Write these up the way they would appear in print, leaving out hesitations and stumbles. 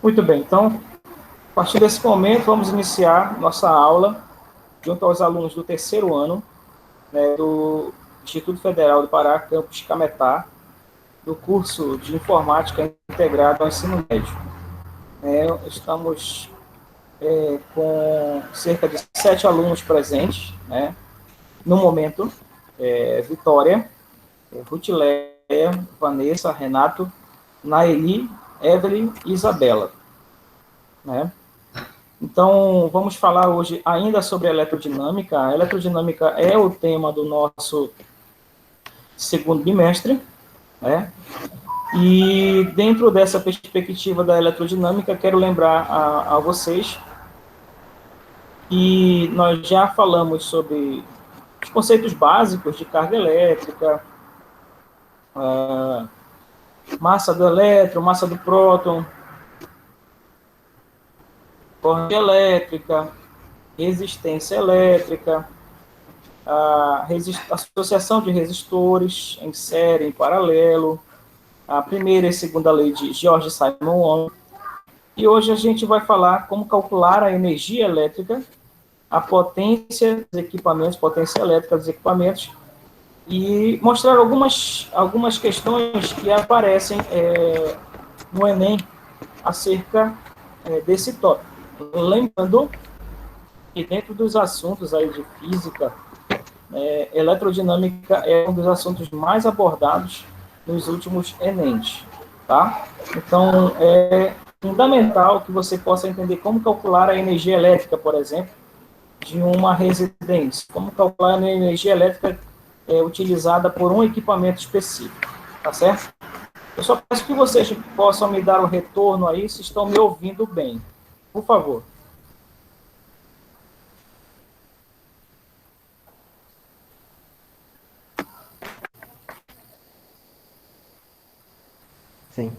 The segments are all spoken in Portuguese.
Muito bem, então, a partir desse momento, vamos iniciar nossa aula junto aos alunos do terceiro ano, né, do Instituto Federal do Pará, campus Cametá, do curso de Informática Integrada ao Ensino Médio. Estamos com cerca de 7 alunos presentes, né, no momento, Vitória, Rutileia, Vanessa, Renato, Naeli, Evelyn e Isabela, né? Então, vamos falar hoje ainda sobre eletrodinâmica. A eletrodinâmica é o tema do nosso segundo bimestre, né? E dentro dessa perspectiva da eletrodinâmica, quero lembrar a vocês que nós já falamos sobre os conceitos básicos de carga elétrica, massa do elétron, massa do próton, corrente elétrica, resistência elétrica, a associação de resistores em série, em paralelo, a primeira e segunda lei de George Simon Ohm. E hoje a gente vai falar como calcular a energia elétrica, a potência dos equipamentos, potência elétrica dos equipamentos, e mostrar algumas questões que aparecem no Enem acerca desse tópico. Lembrando que dentro dos assuntos aí de física, eletrodinâmica é um dos assuntos mais abordados nos últimos Enems, tá? Então, é fundamental que você possa entender como calcular a energia elétrica, por exemplo, de uma residência, como calcular a energia elétrica utilizada por um equipamento específico, tá certo? Eu só peço que vocês possam me dar um retorno aí, se estão me ouvindo bem. Por favor. Sim.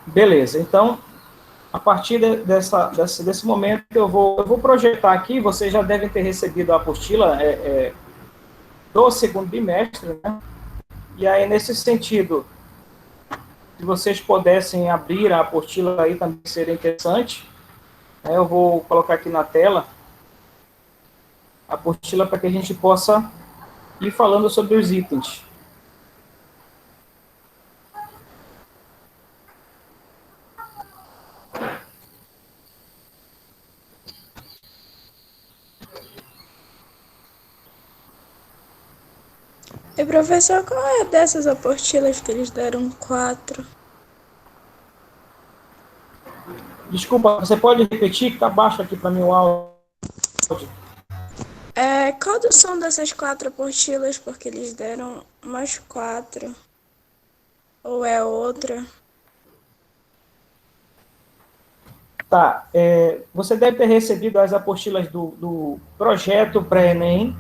Beleza, então, a partir desse momento, eu vou projetar aqui, vocês já devem ter recebido a apostila do segundo bimestre, né? E aí, nesse sentido, se vocês pudessem abrir a apostila aí, também seria interessante. Eu vou colocar aqui na tela a apostila para que a gente possa ir falando sobre os itens. E professor, qual é dessas apostilas que eles deram 4? Desculpa, você pode repetir, que está baixo aqui para mim o áudio. Qual são dessas 4 apostilas? Porque eles deram umas 4. Ou é outra? Tá, você deve ter recebido as apostilas do projeto pré-ENEM,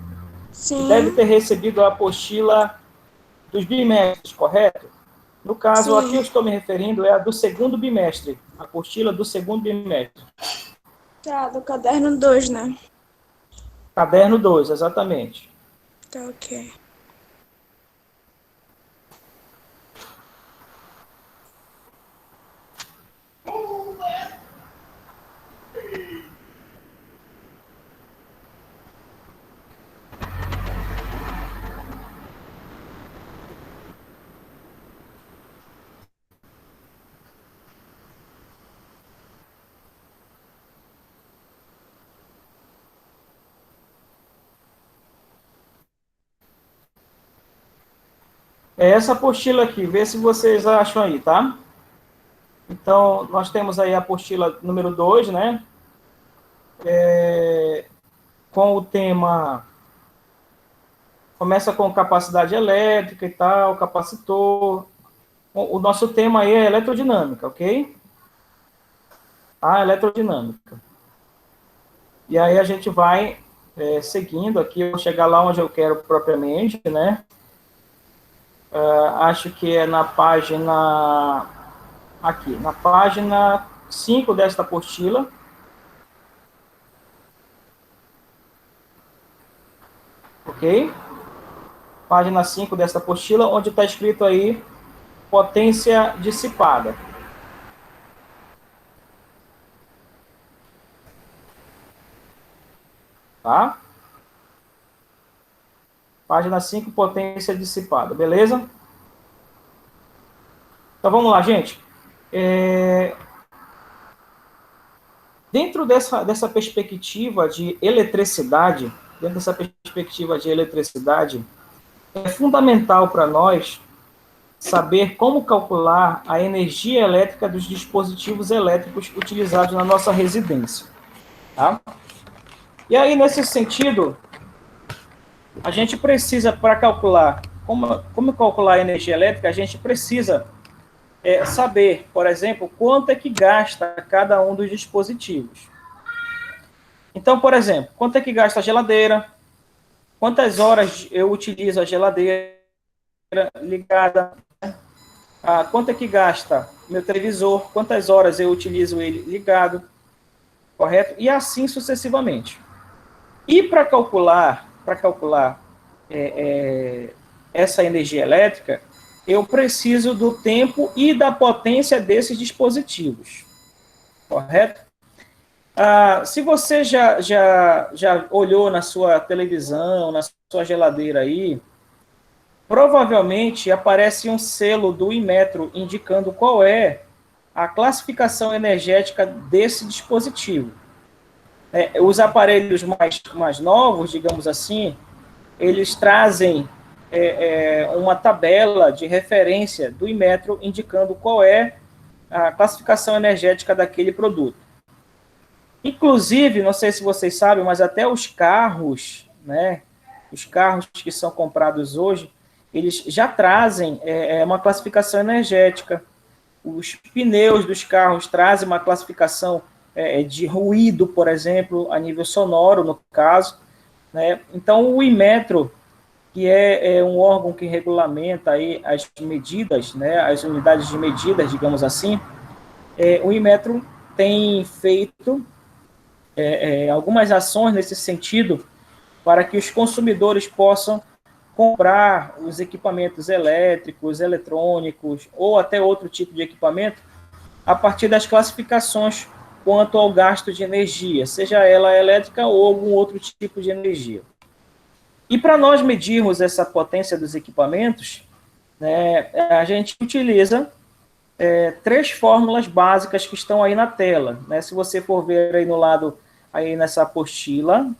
e deve Sim, ter recebido a apostila dos bimestres, correto? No caso, aqui eu sim. estou me referindo é a do segundo bimestre, a apostila do segundo bimestre. Tá, do caderno 2, né? Caderno 2, exatamente. Tá, ok. É essa apostila aqui, vê se vocês acham aí, tá? Então, nós temos aí a apostila número 2, né? Com o tema... Começa com capacidade elétrica e tal, capacitor. O nosso tema aí é eletrodinâmica, ok? A eletrodinâmica. E aí a gente vai seguindo aqui, eu vou chegar lá onde eu quero propriamente, né? Acho que é na página, aqui, na página 5 desta apostila. Ok? Página 5 desta apostila, onde está escrito aí potência dissipada. Tá? Página 5, potência dissipada, beleza? Então vamos lá, gente. Dentro dessa perspectiva de eletricidade, é fundamental para nós saber como calcular a energia elétrica dos dispositivos elétricos utilizados na nossa residência. Tá? E aí, nesse sentido, a gente precisa, para calcular, como calcular a energia elétrica, a gente precisa saber, por exemplo, quanto é que gasta cada um dos dispositivos. Então, por exemplo, quanto é que gasta a geladeira, quantas horas eu utilizo a geladeira ligada, quanto é que gasta meu televisor, quantas horas eu utilizo ele ligado, correto? E assim sucessivamente. E para calcular essa energia elétrica, eu preciso do tempo e da potência desses dispositivos, correto? Se você já olhou na sua televisão, na sua geladeira aí, provavelmente aparece um selo do Inmetro indicando qual é a classificação energética desse dispositivo. Os aparelhos mais novos, digamos assim, eles trazem uma tabela de referência do Inmetro indicando qual é a classificação energética daquele produto. Inclusive, não sei se vocês sabem, mas até os carros, né, os carros que são comprados hoje, eles já trazem uma classificação energética. Os pneus dos carros trazem uma classificação de ruído, por exemplo, a nível sonoro, no caso. Né? Então, o Inmetro, que é um órgão que regulamenta aí as medidas, né, as unidades de medidas, digamos assim, o Inmetro tem feito algumas ações nesse sentido para que os consumidores possam comprar os equipamentos elétricos, eletrônicos ou até outro tipo de equipamento a partir das classificações quanto ao gasto de energia, seja ela elétrica ou algum outro tipo de energia. E para nós medirmos essa potência dos equipamentos, né, a gente utiliza 3 fórmulas básicas que estão aí na tela. Né? Se você for ver aí no lado, aí nessa apostila,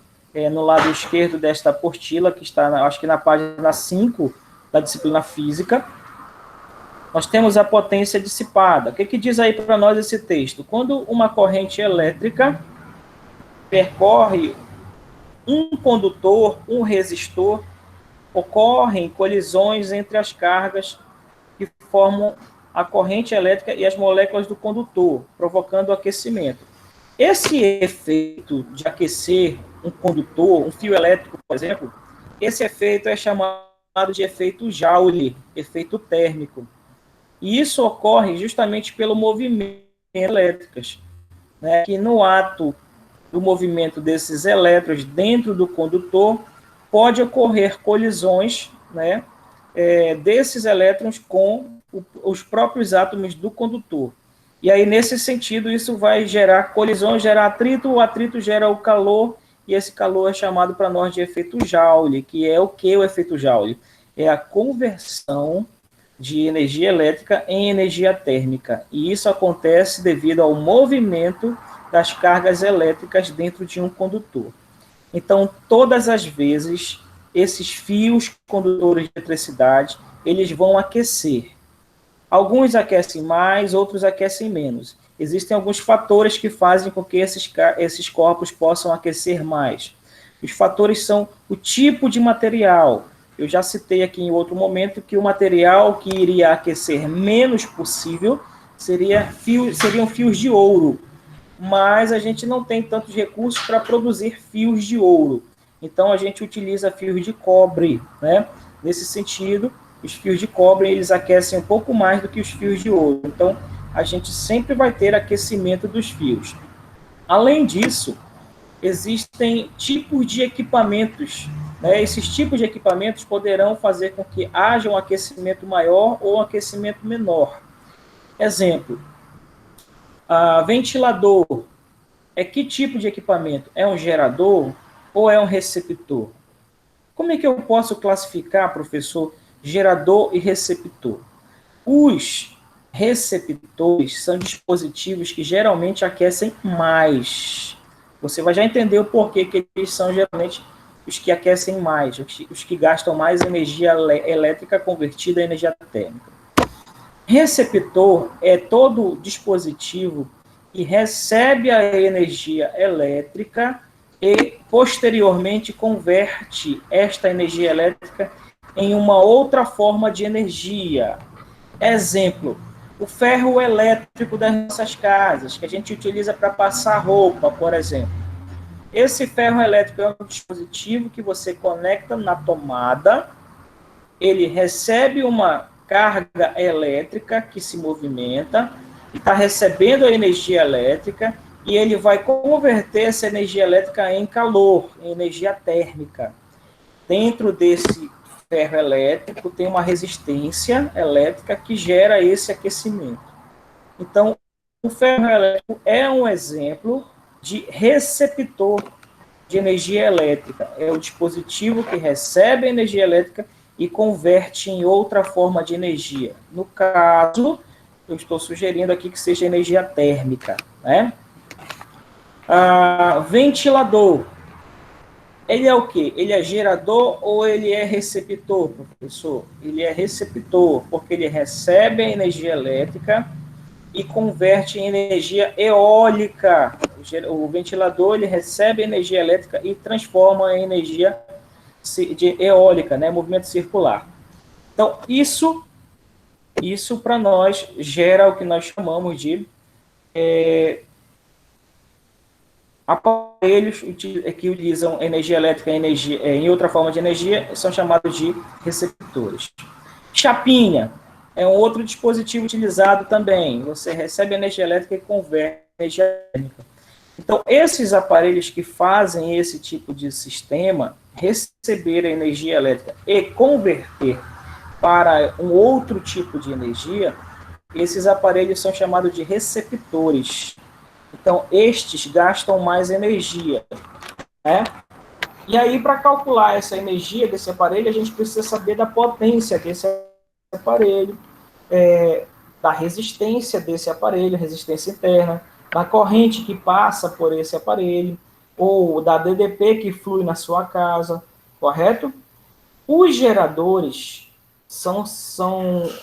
no lado esquerdo desta apostila, que está, acho que na página 5 da disciplina física, nós temos a potência dissipada. O que diz aí para nós esse texto? Quando uma corrente elétrica percorre um condutor, um resistor, ocorrem colisões entre as cargas que formam a corrente elétrica e as moléculas do condutor, provocando o aquecimento. Esse efeito de aquecer um condutor, um fio elétrico, por exemplo, esse efeito é chamado de efeito Joule, efeito térmico. E isso ocorre justamente pelo movimento elétricas, né, que no ato do movimento desses elétrons dentro do condutor, pode ocorrer colisões, né, desses elétrons com os próprios átomos do condutor. E aí, nesse sentido, isso vai gerar colisões, gerar atrito, o atrito gera o calor, e esse calor é chamado para nós de efeito Joule, que é o que o efeito Joule? É a conversão de energia elétrica em energia térmica. E isso acontece devido ao movimento das cargas elétricas dentro de um condutor. Então, todas as vezes, esses fios condutores de eletricidade, eles vão aquecer. Alguns aquecem mais, outros aquecem menos. Existem alguns fatores que fazem com que esses corpos possam aquecer mais. Os fatores são o tipo de material. Eu já citei aqui em outro momento que o material que iria aquecer menos possível seriam fios de ouro. mas a gente não tem tantos recursos para produzir fios de ouro. Então, a gente utiliza fios de cobre, né? Nesse sentido, os fios de cobre, eles aquecem um pouco mais do que os fios de ouro. Então, a gente sempre vai ter aquecimento dos fios. Além disso, existem tipos de equipamentos, né? Esses tipos de equipamentos poderão fazer com que haja um aquecimento maior ou um aquecimento menor. Exemplo, ventilador. É que tipo de equipamento? É um gerador ou é um receptor? Como é que eu posso classificar, professor, gerador e receptor? Os receptores são dispositivos que geralmente aquecem mais. Você vai já entender o porquê que eles são geralmente os que aquecem mais, os que gastam mais energia elétrica convertida em energia térmica. Receptor é todo dispositivo que recebe a energia elétrica e, posteriormente, converte esta energia elétrica em uma outra forma de energia. Exemplo, o ferro elétrico das nossas casas, que a gente utiliza para passar roupa, por exemplo. Esse ferro elétrico é um dispositivo que você conecta na tomada, ele recebe uma carga elétrica que se movimenta, está recebendo a energia elétrica, e ele vai converter essa energia elétrica em calor, em energia térmica. Dentro desse ferro elétrico tem uma resistência elétrica que gera esse aquecimento. Então, o ferro elétrico é um exemplo de receptor de energia elétrica. É o dispositivo que recebe a energia elétrica e converte em outra forma de energia. No caso, eu estou sugerindo aqui que seja energia térmica, né? Ventilador. Ele é o quê? Ele é gerador ou ele é receptor, professor? Ele é receptor, porque ele recebe a energia elétrica e converte em energia eólica. O ventilador, ele recebe energia elétrica e transforma em energia eólica, né? Movimento circular. Então, isso para nós gera o que nós chamamos de aparelhos que utilizam energia elétrica em outra forma de energia, são chamados de receptores. Chapinha é um outro dispositivo utilizado também. Você recebe energia elétrica e converte em energia térmica. Então, esses aparelhos que fazem esse tipo de sistema, receber a energia elétrica e converter para um outro tipo de energia, esses aparelhos são chamados de receptores. Então, estes gastam mais energia, né? E aí, para calcular essa energia desse aparelho, a gente precisa saber da potência desse aparelho, da resistência desse aparelho, resistência interna, da corrente que passa por esse aparelho, ou da DDP que flui na sua casa, correto? Os geradores são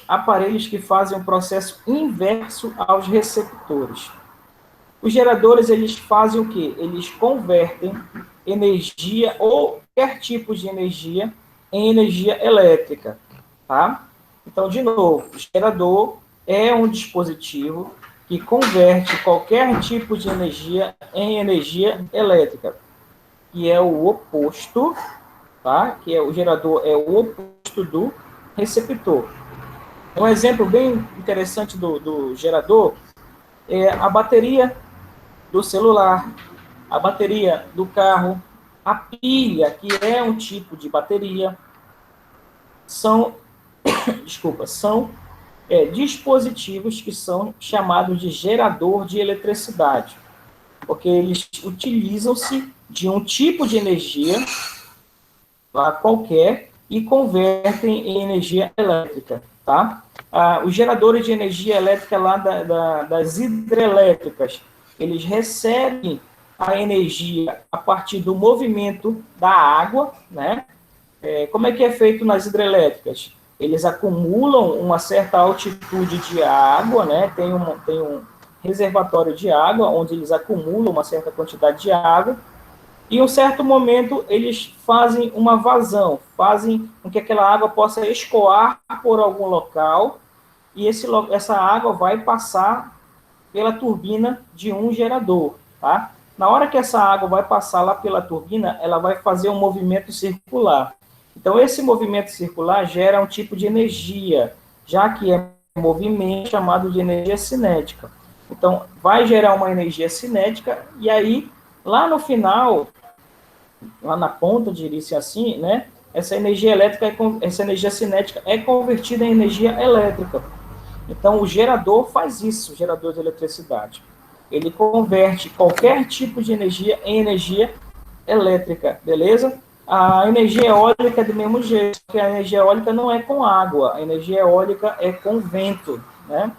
aparelhos que fazem um processo inverso aos receptores. Os geradores, eles fazem o quê? Eles convertem energia ou qualquer tipo de energia em energia elétrica, tá? Então, de novo, o gerador é um dispositivo que converte qualquer tipo de energia em energia elétrica, que é o oposto, tá? Que é o gerador é o oposto do receptor. Um exemplo bem interessante do gerador é a bateria do celular, a bateria do carro, a pilha, que é um tipo de bateria, são dispositivos que são chamados de gerador de eletricidade, porque eles utilizam-se de um tipo de energia qualquer e convertem em energia elétrica, tá? Os geradores de energia elétrica lá das hidrelétricas, eles recebem a energia a partir do movimento da água, né? Como é que é feito nas hidrelétricas? Eles acumulam uma certa altitude de água, né? Tem um reservatório de água, onde eles acumulam uma certa quantidade de água, e em um certo momento eles fazem uma vazão, fazem com que aquela água possa escoar por algum local, e essa água vai passar pela turbina de um gerador, tá? Na hora que essa água vai passar lá pela turbina, ela vai fazer um movimento circular. Então, esse movimento circular gera um tipo de energia, já que é um movimento chamado de energia cinética. Então, vai gerar uma energia cinética, e aí, lá no final, lá na ponta, diria-se assim, né? Essa energia elétrica, essa energia cinética é convertida em energia elétrica. Então, o gerador faz isso, o gerador de eletricidade. Ele converte qualquer tipo de energia em energia elétrica, beleza? A energia eólica é do mesmo jeito, porque a energia eólica não é com água, a energia eólica é com vento, né?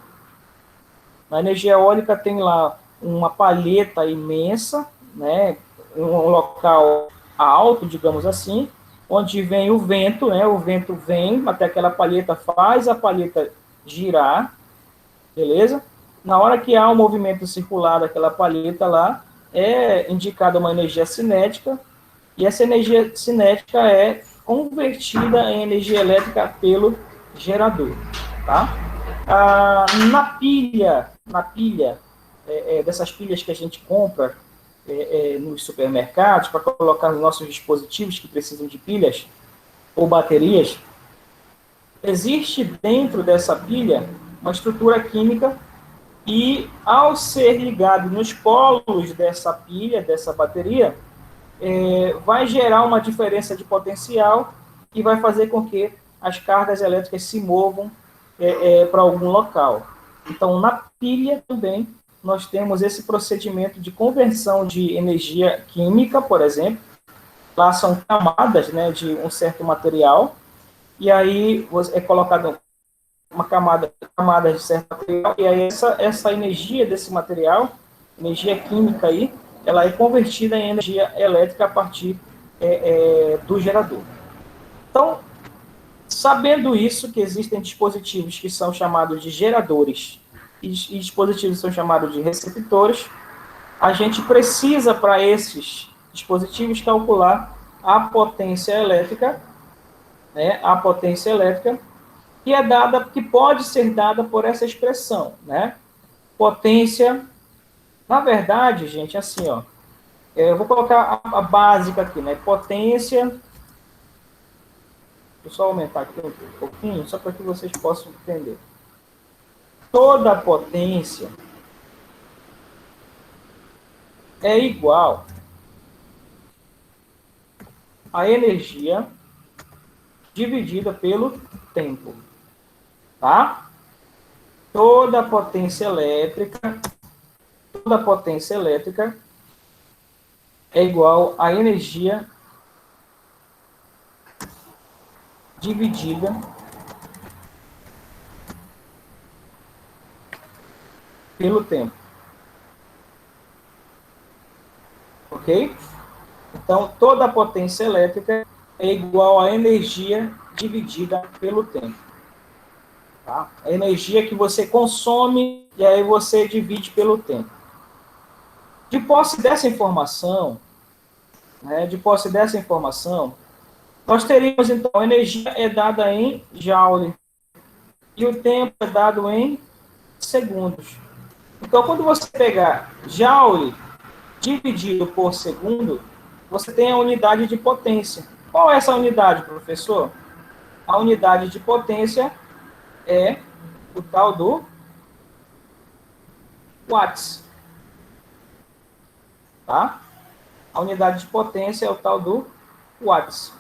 A energia eólica tem lá uma palheta imensa, né? Um local alto, digamos assim, onde vem o vento, né? O vento vem até aquela palheta, faz a palheta girar, beleza? Na hora que há um movimento circular daquela palheta lá, é indicada uma energia cinética, e essa energia cinética é convertida em energia elétrica pelo gerador, tá? Na pilha dessas pilhas que a gente compra nos supermercados para colocar nos nossos dispositivos que precisam de pilhas ou baterias, existe dentro dessa pilha uma estrutura química e, ao ser ligado nos polos dessa pilha, dessa bateria, vai gerar uma diferença de potencial e vai fazer com que as cargas elétricas se movam para algum local. Então, na pilha também, nós temos esse procedimento de conversão de energia química, por exemplo. Lá são camadas, né, de um certo material, e aí é colocado uma camada de certo material, e aí essa energia desse material, energia química aí, ela é convertida em energia elétrica a partir do gerador. Então, sabendo isso, que existem dispositivos que são chamados de geradores e dispositivos que são chamados de receptores, a gente precisa, para esses dispositivos, calcular a potência elétrica, né, a potência elétrica, que é dada, que pode ser dada por essa expressão, né? Potência, na verdade, gente, assim, ó, eu vou colocar a básica aqui, né? Potência, deixa eu só aumentar aqui um pouquinho, só para que vocês possam entender. Toda potência é igual a energia dividida pelo tempo, tá? Toda potência elétrica é igual a energia dividida pelo tempo. Ok? Então, toda potência elétrica é igual a energia dividida pelo tempo. Tá? A energia que você consome e aí você divide pelo tempo. De posse dessa informação, nós teríamos, então, a energia é dada em joule e o tempo é dado em segundos. Então, quando você pegar joule dividido por segundo, você tem a unidade de potência. Qual é essa unidade, professor? A unidade de potência é o tal do watts. Tá? A unidade de potência é o tal do watts.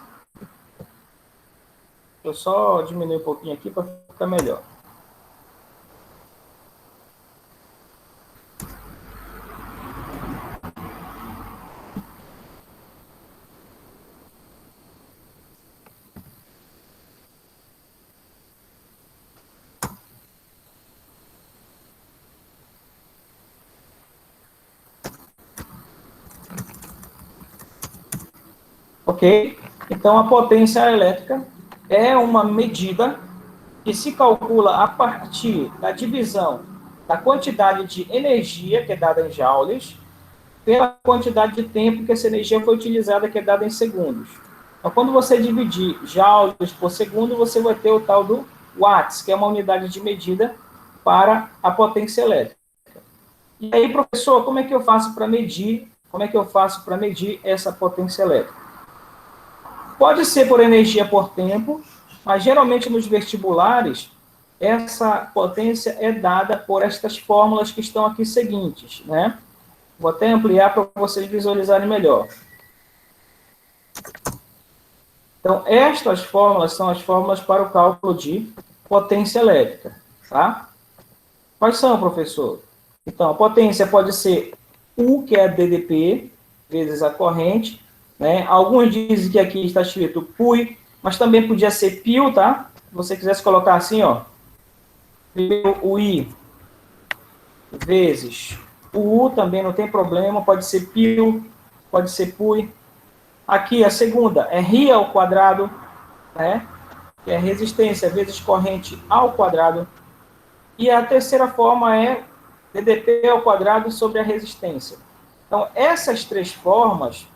Eu só diminuir um pouquinho aqui para ficar melhor. Ok? Então, a potência elétrica é uma medida que se calcula a partir da divisão da quantidade de energia, que é dada em joules, pela quantidade de tempo que essa energia foi utilizada, que é dada em segundos. Então, quando você dividir joules por segundo, você vai ter o tal do watts, que é uma unidade de medida para a potência elétrica. E aí, professor, como é que eu faço para medir? Como é que eu faço para medir essa potência elétrica? Pode ser por energia por tempo, mas geralmente nos vestibulares, essa potência é dada por estas fórmulas que estão aqui seguintes, né? Vou até ampliar para vocês visualizarem melhor. Então, estas fórmulas são as fórmulas para o cálculo de potência elétrica, tá? Quais são, professor? Então, a potência pode ser U, que é DDP, vezes a corrente, né? Alguns dizem que aqui está escrito PUI, mas também podia ser PIL, tá? Se você quisesse colocar assim, ó, primeiro o I vezes o U, também não tem problema, pode ser PIL, pode ser PUI. Aqui a segunda é RI ao quadrado, né? Que é resistência vezes corrente ao quadrado. E a terceira forma é DDP ao quadrado sobre a resistência. Então, essas três formas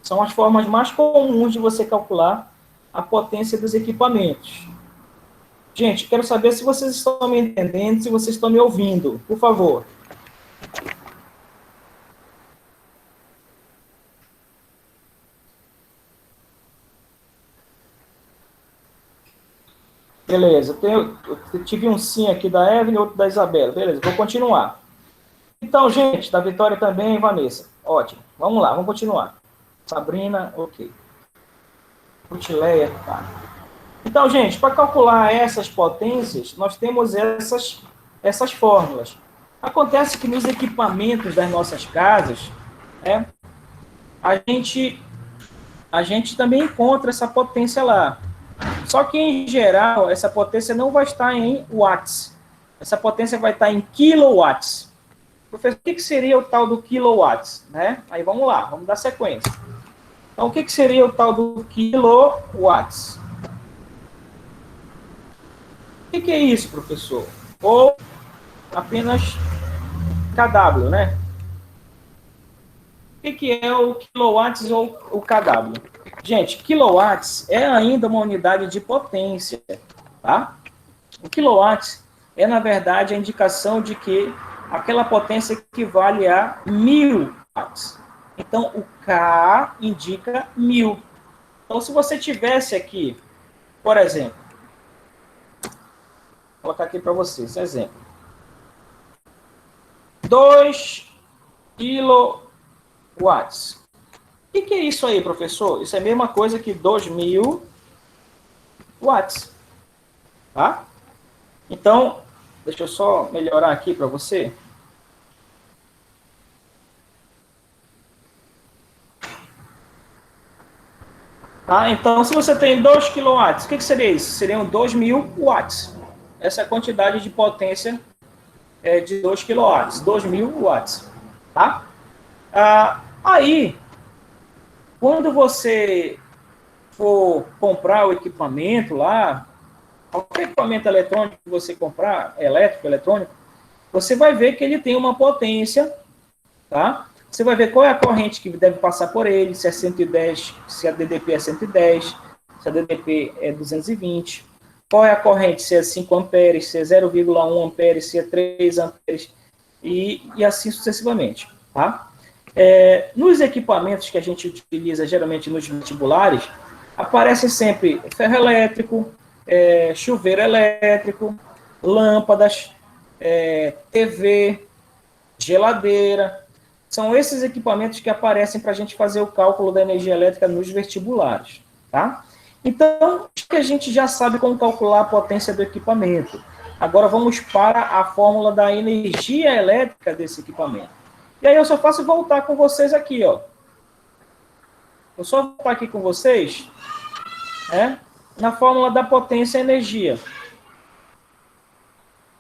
são as formas mais comuns de você calcular a potência dos equipamentos. Gente, quero saber se vocês estão me entendendo, se vocês estão me ouvindo, por favor. Beleza, eu tive um sim aqui da Evelyn e outro da Isabela. Beleza, vou continuar. Então, gente, da Vitória também, Vanessa. Ótimo. Vamos lá, vamos continuar. Sabrina, ok. Rutileia, tá. Então, gente, para calcular essas potências, nós temos essas fórmulas. Acontece que nos equipamentos das nossas casas, né, a gente também encontra essa potência lá. Só que, em geral, essa potência não vai estar em watts. Essa potência vai estar em kilowatts. Professor, o que seria o tal do kilowatts? Né? Aí vamos lá, vamos dar sequência. Então, o que seria o tal do kilowatts? O que é isso, professor? Ou apenas kW, né? O que é o kilowatts ou o kW? Gente, kilowatts é ainda uma unidade de potência, tá? O kilowatts é, na verdade, a indicação de que aquela potência equivale a 1000 watts. Então, o K indica 1000. Então, se você tivesse aqui, por exemplo, vou colocar aqui para vocês, exemplo. 2 kilowatts. O que é isso aí, professor? Isso é a mesma coisa que 2000 watts. Tá? Então, deixa eu só melhorar aqui para você. Tá? Então, se você tem 2 kW, o que seria isso? Seriam 2000 watts. Essa é a quantidade de potência de 2 kW, 2000 watts. Tá? Aí, quando você for comprar o equipamento lá, qualquer equipamento eletrônico que você comprar, elétrico, eletrônico, você vai ver que ele tem uma potência, tá? Você vai ver qual é a corrente que deve passar por ele, se é 110, se a DDP é 110, se a DDP é 220, qual é a corrente, se é 5 amperes, se é 0,1 amperes, se é 3 amperes, e assim sucessivamente, tá? Nos equipamentos que a gente utiliza geralmente nos vestibulares, aparece sempre ferro elétrico, chuveiro elétrico, lâmpadas, TV, geladeira. São esses equipamentos que aparecem para a gente fazer o cálculo da energia elétrica nos vestibulares, tá? Então, a gente já sabe como calcular a potência do equipamento. Agora vamos para a fórmula da energia elétrica desse equipamento. E aí eu só faço voltar com vocês aqui, ó. Eu só voltar aqui com vocês, na fórmula da potência e energia.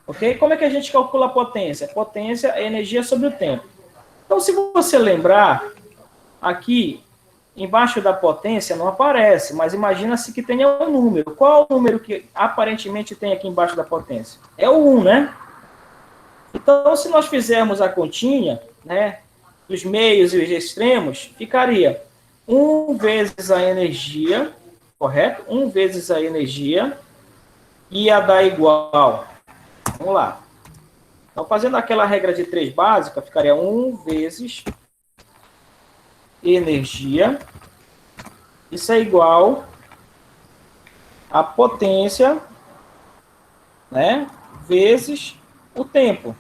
Ok? Como é que a gente calcula a potência? Potência é energia sobre o tempo. Então, se você lembrar, aqui, embaixo da potência não aparece, mas imagina-se que tenha um número. Qual o número que aparentemente tem aqui embaixo da potência? É o 1, né? Então, se nós fizermos a continha, né, dos meios e os extremos, ficaria 1 vezes a energia, correto? 1 vezes a energia ia dar igual, vamos lá, Então, fazendo aquela regra de 3 básica, ficaria 1 vezes energia. Isso é igual a potência, né, vezes o tempo.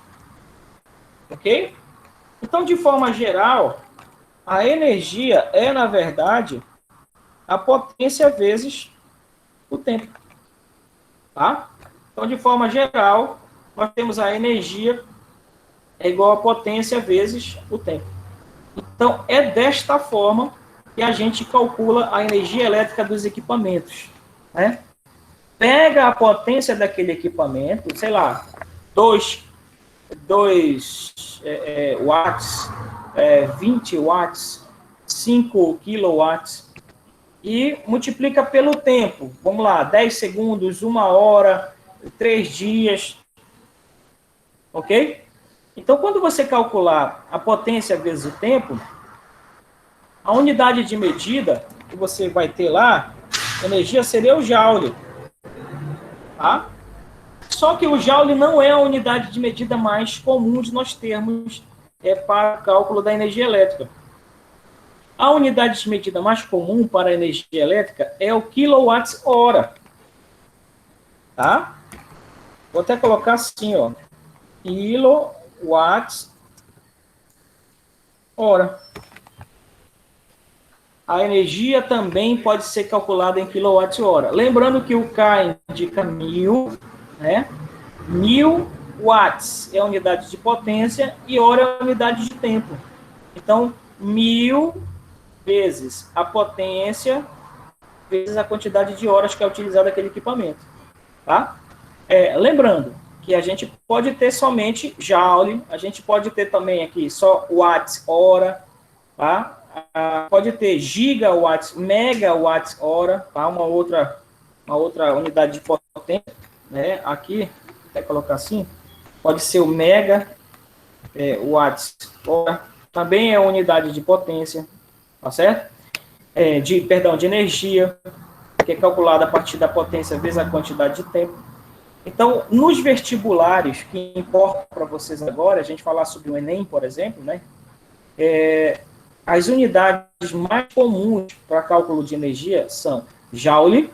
Ok? Então, de forma geral, a energia é, na verdade, a potência vezes o tempo. Tá? Então, de forma geral, nós temos a energia é igual a potência vezes o tempo. Então, é desta forma que a gente calcula a energia elétrica dos equipamentos. Né? Pega a potência daquele equipamento, sei lá, 2 watts, 20 watts, 5 quilowatts, e multiplica pelo tempo. Vamos lá, 10 segundos, 1 hora, 3 dias. Ok? Então, quando você calcular a potência vezes o tempo, a unidade de medida que você vai ter lá, energia, seria o joule. Tá? Só que o joule não é a unidade de medida mais comum de nós termos para o cálculo da energia elétrica. A unidade de medida mais comum para a energia elétrica é o quilowatts-hora. Tá? Vou até colocar assim, ó. Quilowatts-hora. A energia também pode ser calculada em quilowatts-hora. Lembrando que o K indica 1000, né? 1000 watts é a unidade de potência e hora é a unidade de tempo. Então, 1000 vezes a potência vezes a quantidade de horas que é utilizado aquele equipamento. Tá? Lembrando que a gente pode ter somente joule, a gente pode ter também aqui só watts hora, tá? Pode ter gigawatts, megawatts hora, tá? Uma outra unidade de potência, né? Aqui, vou colocar assim, pode ser o mega watts hora, também é unidade de potência, tá certo? De energia, que é calculada a partir da potência vezes a quantidade de tempo. Então, nos vestibulares, que importa para vocês agora, a gente falar sobre o Enem, por exemplo, né? As unidades mais comuns para cálculo de energia são joule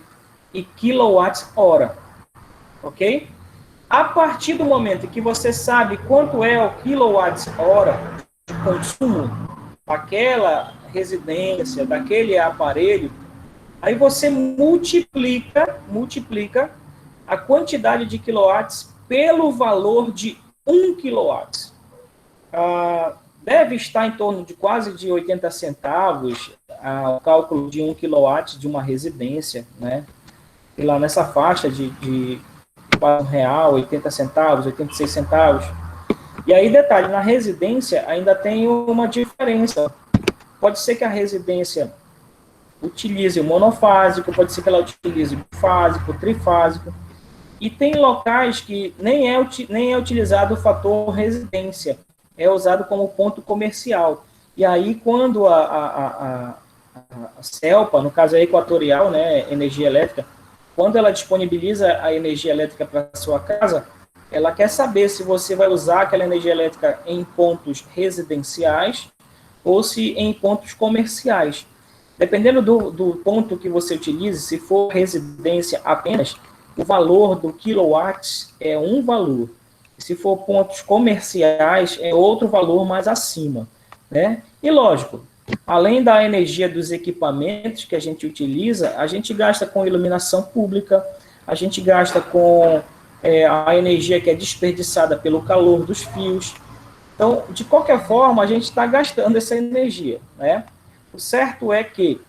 e quilowatts-hora, ok? A partir do momento que você sabe quanto é o quilowatts-hora de consumo daquela residência, daquele aparelho, aí você multiplica a quantidade de quilowatts pelo valor de 1 quilowatt. Deve estar em torno de quase de 80 centavos o cálculo de 1 quilowatt de uma residência, né? E lá nessa faixa de R$1, 80 centavos, 86 centavos. E aí, detalhe, na residência ainda tem uma diferença. Pode ser que a residência utilize o monofásico, pode ser que ela utilize o bifásico, o trifásico. E tem locais que nem é utilizado o fator residência, é usado como ponto comercial. E aí, quando a CELPA, no caso a Equatorial, né, Energia Elétrica, quando ela disponibiliza a energia elétrica para a sua casa, ela quer saber se você vai usar aquela energia elétrica em pontos residenciais ou se em pontos comerciais. Dependendo do ponto que você utilize, se for residência apenas, o valor do quilowatt é um valor. Se for pontos comerciais, é outro valor mais acima, né? E lógico, além da energia dos equipamentos que a gente utiliza, a gente gasta com iluminação pública, a gente gasta com a energia que é desperdiçada pelo calor dos fios. Então, de qualquer forma, a gente está gastando essa energia, né? O certo é que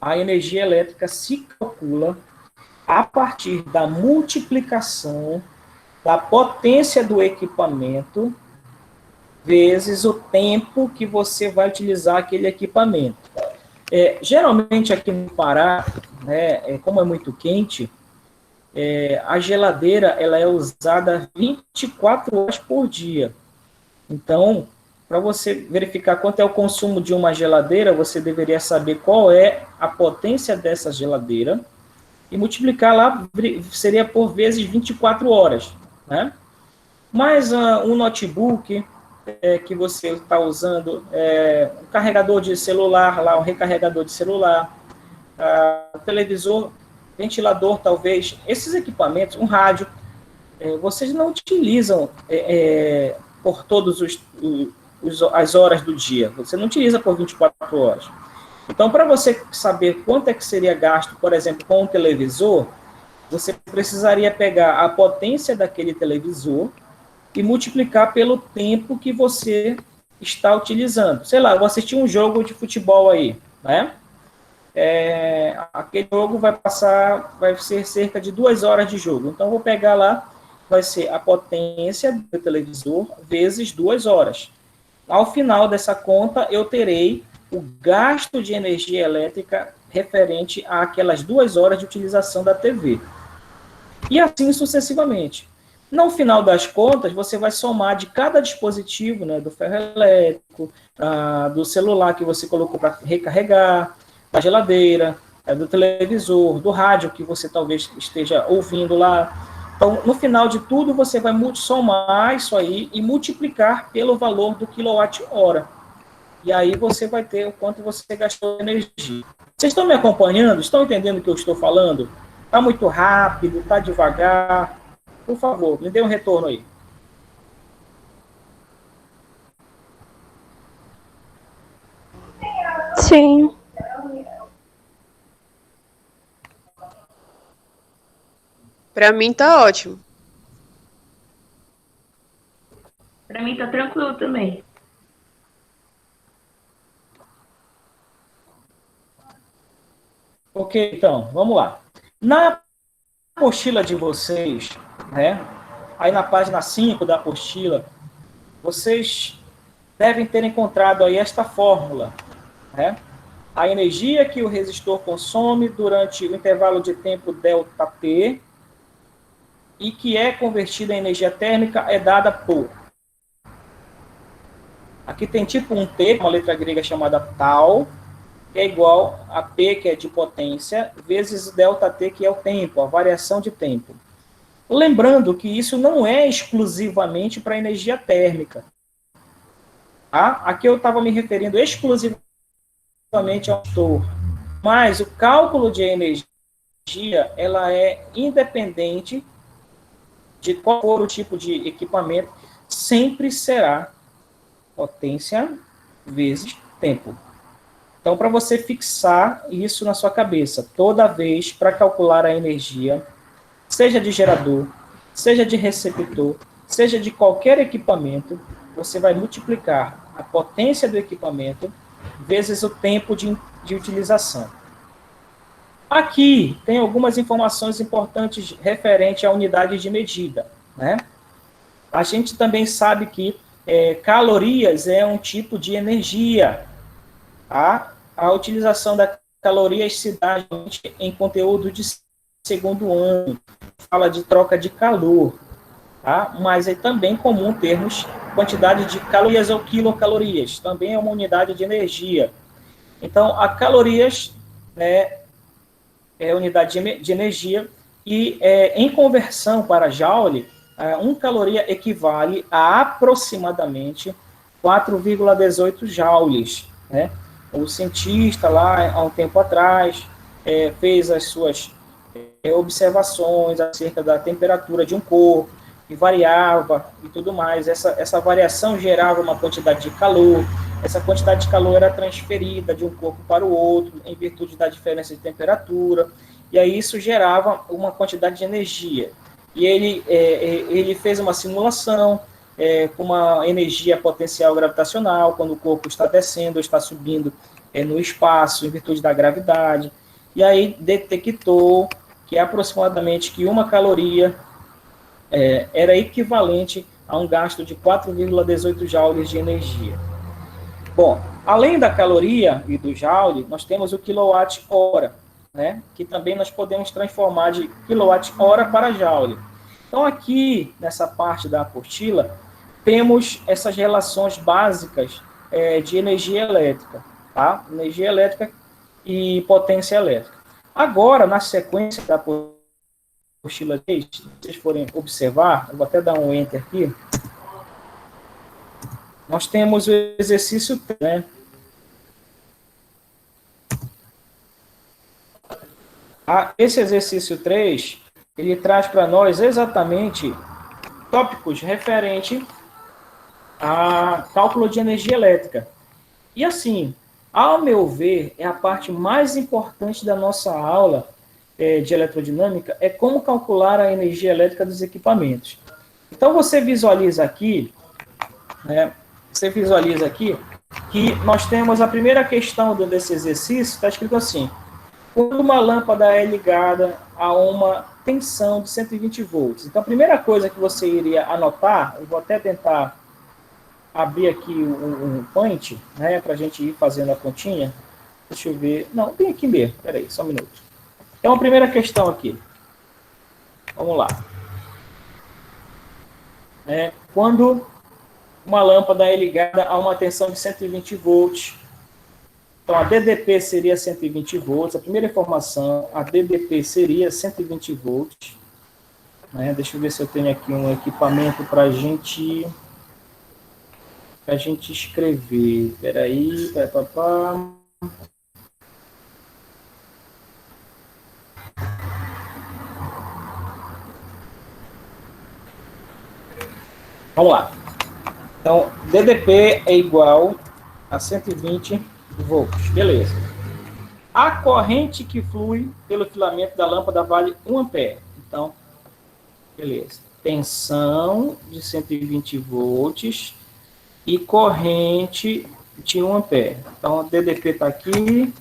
a energia elétrica se calcula a partir da multiplicação da potência do equipamento vezes o tempo que você vai utilizar aquele equipamento. Geralmente aqui no Pará, né, como é muito quente, a geladeira ela é usada 24 horas por dia. Então, para você verificar quanto é o consumo de uma geladeira, você deveria saber qual é a potência dessa geladeira e multiplicar lá, seria por vezes 24 horas, né? mais um notebook que você está usando, um carregador de celular, lá, um recarregador de celular, televisor, ventilador, talvez, esses equipamentos, um rádio, vocês não utilizam por todas as horas do dia, você não utiliza por 24 horas. Então, para você saber quanto é que seria gasto, por exemplo, com um televisor, você precisaria pegar a potência daquele televisor e multiplicar pelo tempo que você está utilizando. Sei lá, eu vou assistir um jogo de futebol aí, né? Aquele jogo vai ser cerca de 2 horas de jogo. Então, eu vou pegar lá, vai ser a potência do televisor vezes 2 horas. Ao final dessa conta, eu terei o gasto de energia elétrica referente àquelas 2 horas de utilização da TV. E assim sucessivamente. No final das contas, você vai somar de cada dispositivo, né, do ferro elétrico, do celular que você colocou para recarregar, da geladeira, do televisor, do rádio que você talvez esteja ouvindo lá. Então, no final de tudo, você vai somar isso aí e multiplicar pelo valor do quilowatt-hora. E aí você vai ter o quanto você gastou de energia. Vocês estão me acompanhando? Estão entendendo o que eu estou falando? Está muito rápido? Está devagar? Por favor, me dê um retorno aí. Sim. Para mim tá ótimo. Para mim tá tranquilo também. Ok, então, vamos lá. Na apostila de vocês, né? Aí na página 5 da apostila, vocês devem ter encontrado aí esta fórmula, né? A energia que o resistor consome durante o intervalo de tempo ΔT e que é convertida em energia térmica é dada por... Aqui tem tipo um T, uma letra grega chamada tal, que é igual a P, que é de potência, vezes ΔT, que é o tempo, a variação de tempo. Lembrando que isso não é exclusivamente para energia térmica. Tá? Aqui eu estava me referindo exclusivamente ao motor. Mas o cálculo de energia, ela é independente de qual for o tipo de equipamento, sempre será potência vezes tempo. Então, para você fixar isso na sua cabeça, toda vez para calcular a energia, seja de gerador, seja de receptor, seja de qualquer equipamento, você vai multiplicar a potência do equipamento vezes o tempo de utilização. Aqui tem algumas informações importantes referente à unidade de medida, né? A gente também sabe que calorias é um tipo de energia. A utilização da calorias se dá em conteúdo de segundo ano, fala de troca de calor, tá? Mas é também comum termos quantidade de calorias ou quilocalorias, também é uma unidade de energia. Então, a calorias é unidade de energia e em conversão para joule, 1 caloria equivale a aproximadamente 4,18 joules, né? O cientista lá, há um tempo atrás, fez as suas observações acerca da temperatura de um corpo, que variava e tudo mais. Essa variação gerava uma quantidade de calor, essa quantidade de calor era transferida de um corpo para o outro, em virtude da diferença de temperatura, e aí isso gerava uma quantidade de energia. E ele fez uma simulação com uma energia potencial gravitacional, quando o corpo está descendo ou está subindo no espaço, em virtude da gravidade, e aí detectou que aproximadamente que 1 caloria era equivalente a um gasto de 4,18 joules de energia. Bom, além da caloria e do joule, nós temos o quilowatt-hora, né, que também nós podemos transformar de quilowatt-hora para joule. Então, aqui, nessa parte da apostila, temos essas relações básicas de energia elétrica, tá? Energia elétrica e potência elétrica. Agora, na sequência da apostila, apostila 3, se vocês forem observar, eu vou até dar um enter aqui, nós temos o exercício 3, né? Esse exercício 3, ele traz para nós exatamente tópicos referentes a cálculo de energia elétrica. E assim, ao meu ver, é a parte mais importante da nossa aula de eletrodirômica, é como calcular a energia elétrica dos equipamentos. Então, você visualiza aqui, né, que nós temos a primeira questão desse exercício, está escrito assim: quando uma lâmpada é ligada a uma tensão de 120 volts. Então, a primeira coisa que você iria anotar, eu vou até tentar abrir aqui um point, né, para a gente ir fazendo a continha. Deixa eu ver. Não, tem aqui mesmo. Espera aí, só um minuto. Então, a primeira questão aqui. Vamos lá. Quando uma lâmpada é ligada a uma tensão de 120 volts, então a DDP seria 120 volts. A primeira informação, a DDP seria 120 volts. Deixa eu ver se eu tenho aqui um equipamento para a gente escrever. Espera aí. Vamos lá. Então, DDP é igual a 120 volts. Beleza. A corrente que flui pelo filamento da lâmpada vale 1 ampere. Então, beleza. Tensão de 120 volts e corrente de 1 ampere. Então, o DDP está aqui.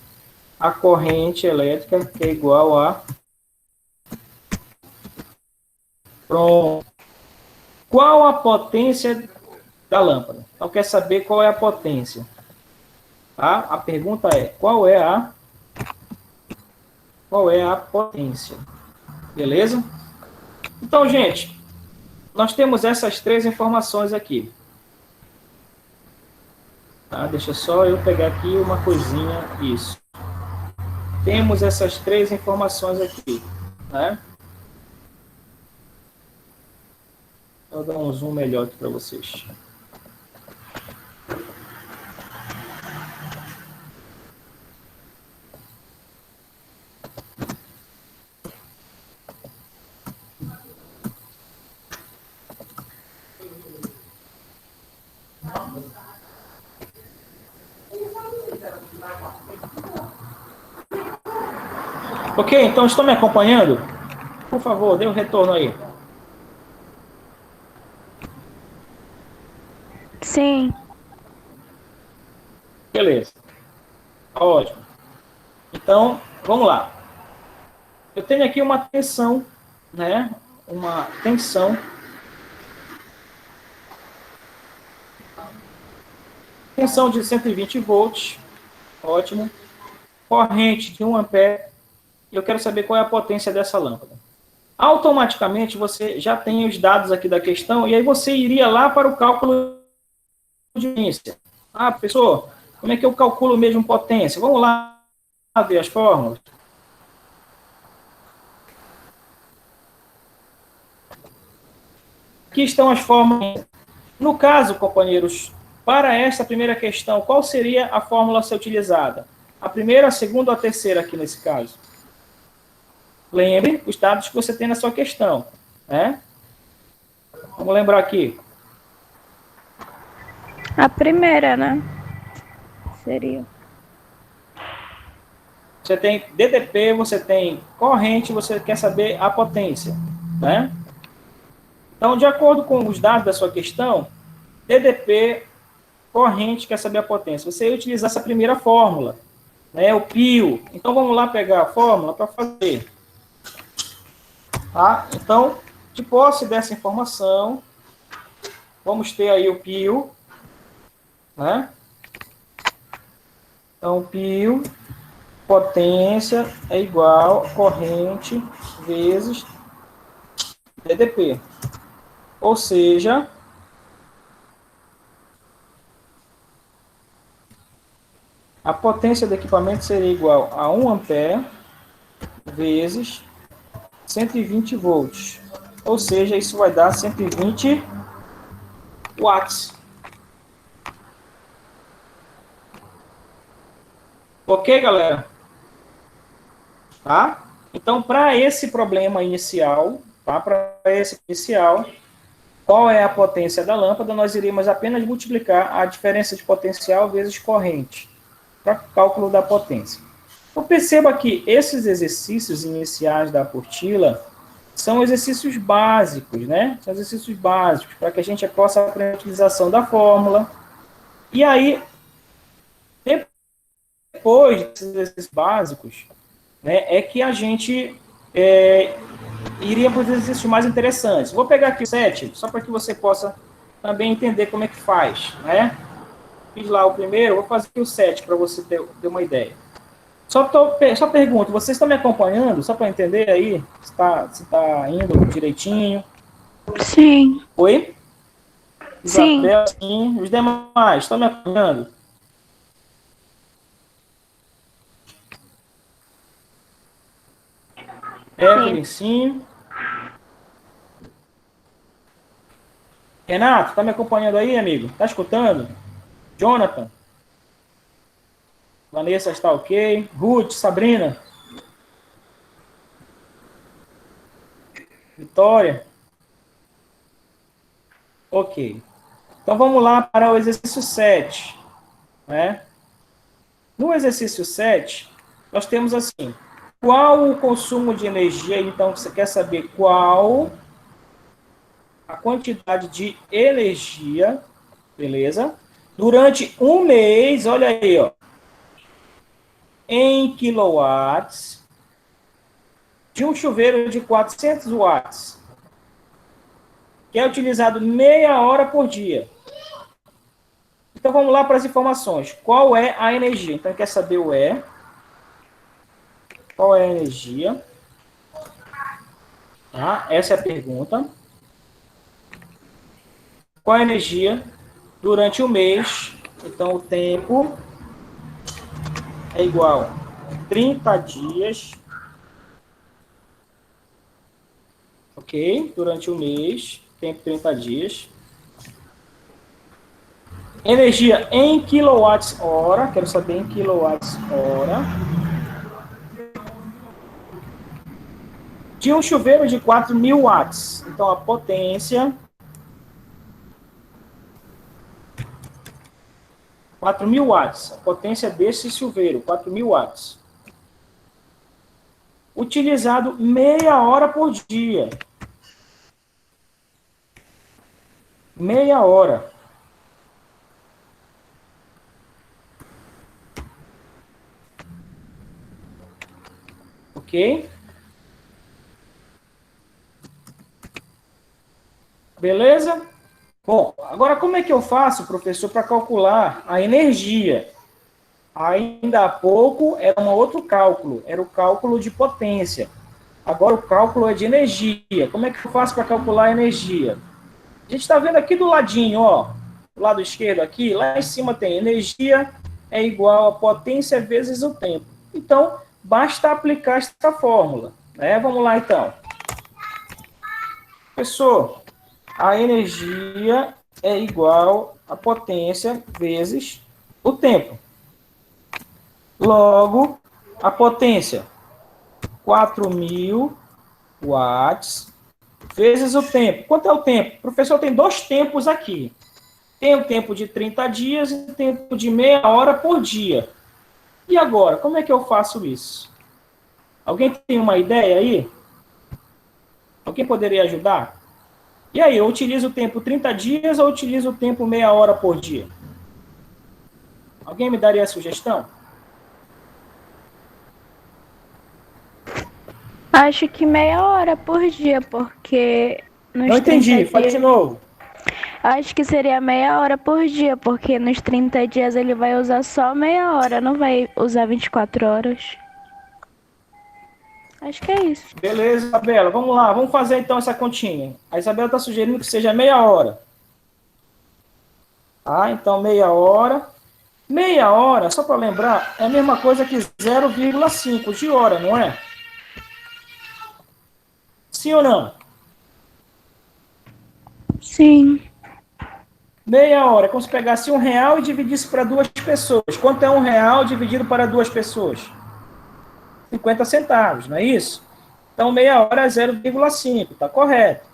A corrente elétrica que é igual a... Pronto. Qual a potência da lâmpada? Então, quer saber qual é a potência? Tá? A pergunta é, qual é a potência? Beleza? Então, gente, nós temos essas 3 informações aqui. Tá? Deixa só eu pegar aqui uma coisinha. Isso. Temos essas 3 informações aqui. Né? Vou dar um zoom melhor aqui para vocês. Ok, então estão me acompanhando? Por favor, dê um retorno aí. Sim. Beleza. Ótimo. Então, vamos lá. Eu tenho aqui uma tensão, né? Uma tensão. Tensão de 120 volts. Ótimo. Corrente de 1 ampere. E eu quero saber qual é a potência dessa lâmpada. Automaticamente, você já tem os dados aqui da questão, e aí você iria lá para o cálculo de potência. Ah, professor, como é que eu calculo mesmo potência? Vamos lá ver as fórmulas. Aqui estão as fórmulas. No caso, companheiros, para esta primeira questão, qual seria a fórmula a ser utilizada? A primeira, a segunda ou a terceira aqui nesse caso? Lembre os dados que você tem na sua questão. Né? Vamos lembrar aqui. A primeira, né? Seria. Você tem DDP, você tem corrente, você quer saber a potência. Né? Então, de acordo com os dados da sua questão, DDP, corrente, quer saber a potência. Você vai utilizar essa primeira fórmula, né? O pio. Então, vamos lá pegar a fórmula para fazer. Tá? Então, de posse dessa informação, vamos ter aí o pio. Né? Então, pio, potência é igual a corrente vezes DDP. Ou seja, a potência do equipamento seria igual a 1 ampere vezes 120 volts. Ou seja, isso vai dar 120 watts. Ok, galera? Tá? Então, para esse problema inicial, tá? Para esse inicial, qual é a potência da lâmpada? Nós iremos apenas multiplicar a diferença de potencial vezes corrente para cálculo da potência. Então, perceba que esses exercícios iniciais da apostila são exercícios básicos, né? São exercícios básicos para que a gente possa aprender a utilização da fórmula. E aí, depois desses exercícios básicos, né, é que a gente iria para os exercícios mais interessantes. Vou pegar aqui o 7, só para que você possa também entender como é que faz, né? Fiz lá o primeiro, vou fazer aqui o 7 para você ter uma ideia. Só pergunto, vocês estão me acompanhando? Só para entender aí se tá indo direitinho. Sim. Oi? Sim. Isabel, sim. Os demais, estão me acompanhando? Evelyn, sim. Renato, tá me acompanhando aí, amigo? Tá escutando? Jonathan? Vanessa está ok. Ruth, Sabrina? Vitória? Ok. Então vamos lá para o exercício 7. Né? No exercício 7, nós temos assim: qual o consumo de energia? Então você quer saber qual a quantidade de energia, beleza? Durante um mês, olha aí, ó, em quilowatts, de um chuveiro de 400 watts, que é utilizado meia hora por dia. Então, vamos lá para as informações. Qual é a energia? Então, quer saber o E. Qual é a energia? Tá? Essa é a pergunta. Qual é a energia durante o mês? Então, o tempo é igual a 30 dias. Ok? Durante o mês, tempo 30 dias. Energia em quilowatts-hora. Quero saber em quilowatts-hora. De um chuveiro de 4.000 watts. Então, a potência... 4.000 watts. A potência desse chuveiro, 4.000 watts. Utilizado meia hora por dia. Meia hora. Ok? Beleza? Bom, agora como é que eu faço, professor, para calcular a energia? Ainda há pouco era um outro cálculo, era o cálculo de potência. Agora o cálculo é de energia. Como é que eu faço para calcular a energia? A gente está vendo aqui do ladinho, ó, do lado esquerdo aqui, lá em cima tem energia é igual a potência vezes o tempo. Então, basta aplicar essa fórmula, né? Vamos lá, então. Professor, a energia é igual a potência vezes o tempo. Logo, a potência, 4.000 watts, vezes o tempo. Quanto é o tempo? O professor tem dois tempos aqui. Tem o tempo de 30 dias e o tempo de meia hora por dia. E agora, como é que eu faço isso? Alguém tem uma ideia aí? Alguém poderia ajudar? E aí, eu utilizo o tempo 30 dias ou utilizo o tempo meia hora por dia? Alguém me daria a sugestão? Acho que meia hora por dia, porque nos Não entendi, 30 fale de dias... novo. Acho que seria meia hora por dia, porque nos 30 dias ele vai usar só meia hora, não vai usar 24 horas. Acho que é isso. Beleza, Isabela, vamos lá, vamos fazer então essa continha. A Isabela está sugerindo que seja meia hora. Tá, então meia hora. Meia hora, só para lembrar, é a mesma coisa que 0,5 de hora, não é? Sim ou não? Sim. Meia hora, é como se pegasse R$ 1 e dividisse para 2 pessoas. Quanto é R$ 1 dividido para 2 pessoas? 50 centavos, não é isso? Então, meia hora é 0,5, tá correto.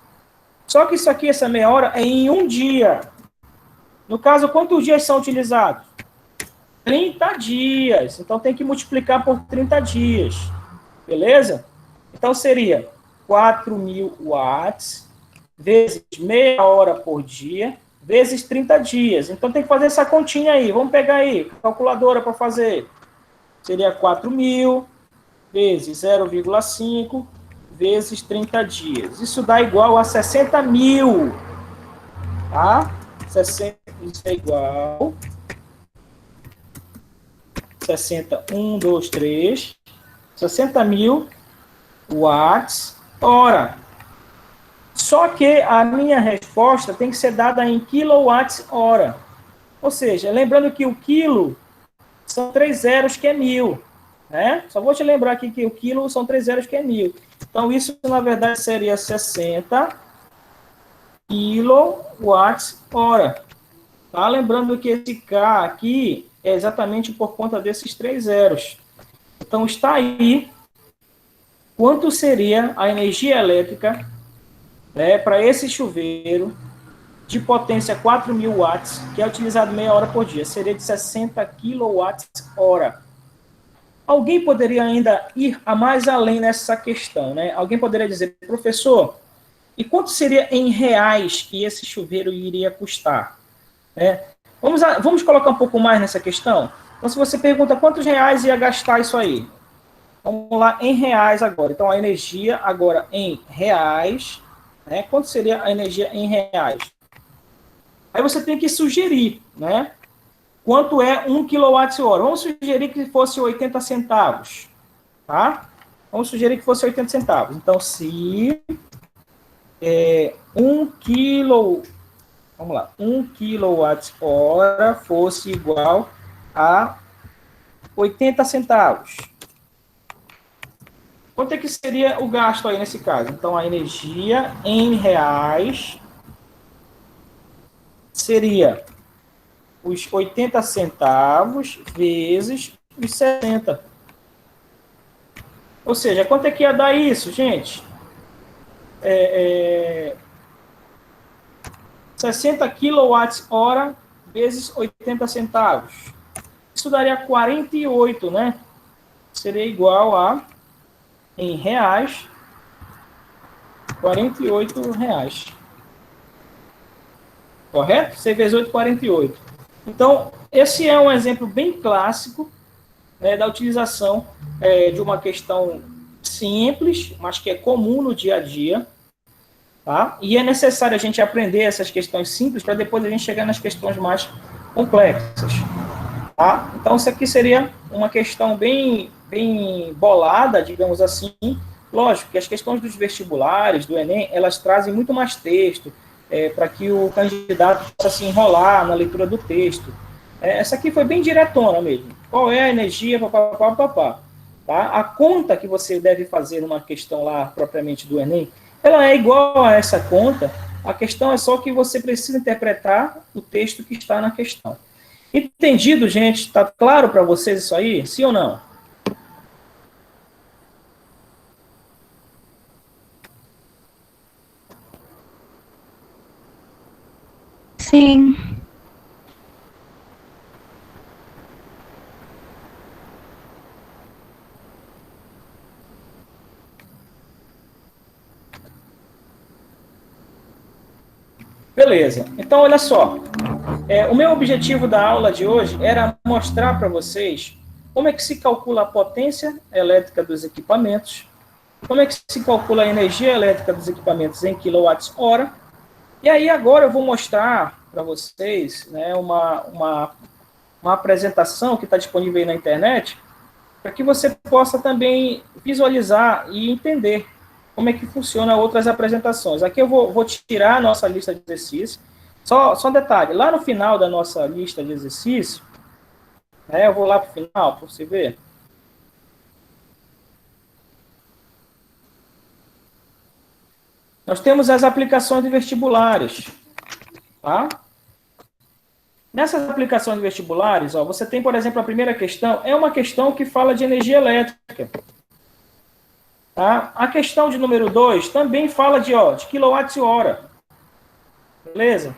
Só que isso aqui, essa meia hora, é em um dia. No caso, quantos dias são utilizados? 30 dias. Então, tem que multiplicar por 30 dias. Beleza? Então, seria 4.000 watts vezes meia hora por dia, vezes 30 dias. Então, tem que fazer essa continha aí. Vamos pegar aí, calculadora para fazer. Seria 4.000 vezes 0,5 vezes 30 dias. Isso dá igual a 60.000. Tá? 60, isso é igual 60, 1, 2, 3, 60.000 watts hora. Só que a minha resposta tem que ser dada em quilowatts hora. Ou seja, lembrando que o quilo são 3 zeros, que é 1.000. Né? Só vou te lembrar aqui que o quilo são 3 zeros, que é 1.000. Então, isso, na verdade, seria 60 quilowatts hora. Tá? Lembrando que esse K aqui é exatamente por conta desses 3 zeros. Então, está aí quanto seria a energia elétrica, né, para esse chuveiro de potência 4.000 watts, que é utilizado meia hora por dia. Seria de 60 quilowatts hora. Alguém poderia ainda ir a mais além nessa questão, né? Alguém poderia dizer, professor, e quanto seria em reais que esse chuveiro iria custar? Né? Vamos colocar um pouco mais nessa questão? Então, se você pergunta quantos reais ia gastar isso aí, vamos lá, em reais agora. Então, a energia agora em reais, né? Quanto seria a energia em reais? Aí você tem que sugerir, né? Quanto é 1 kWh? Vamos sugerir que fosse 80 centavos, tá? Vamos sugerir que fosse 80 centavos. Então, se 1 quilo, vamos lá, 1 kWh fosse igual a 80 centavos. Quanto é que seria o gasto aí nesse caso? Então, a energia em reais seria os 80 centavos vezes os 60. Ou seja, quanto é que ia dar isso, gente? 60 kWh vezes 80 centavos. Isso daria 48, né? Seria igual a, em reais, 48 reais. Correto? C vezes 8, 48. Então, esse é um exemplo bem clássico, né, da utilização de uma questão simples, mas que é comum no dia a dia. Tá? E é necessário a gente aprender essas questões simples para depois a gente chegar nas questões mais complexas. Tá? Então, isso aqui seria uma questão bem bolada, digamos assim. Lógico que as questões dos vestibulares, do Enem, elas trazem muito mais texto, para que o candidato possa se enrolar na leitura do texto. Essa aqui foi bem diretona mesmo. Qual é a energia, papapá. Tá? A conta que você deve fazer numa questão lá, propriamente do Enem, ela é igual a essa conta, a questão é só que você precisa interpretar o texto que está na questão. Entendido, gente? Está claro para vocês isso aí? Sim ou não? Sim. Beleza. Então, olha só. O meu objetivo da aula de hoje era mostrar para vocês como é que se calcula a potência elétrica dos equipamentos, como é que se calcula a energia elétrica dos equipamentos em quilowatts-hora. E aí agora eu vou mostrar para vocês, né, uma apresentação que está disponível aí na internet, para que você possa também visualizar e entender como é que funciona outras apresentações. Aqui eu vou tirar a nossa lista de exercícios. Só um detalhe, lá no final da nossa lista de exercícios, né, eu vou lá para o final, para você ver. Nós temos as aplicações de vestibulares, tá? Nessas aplicações de vestibulares, ó, você tem, por exemplo, a primeira questão, é uma questão que fala de energia elétrica. Tá? A questão de número 2 também fala de quilowatt-hora. Beleza?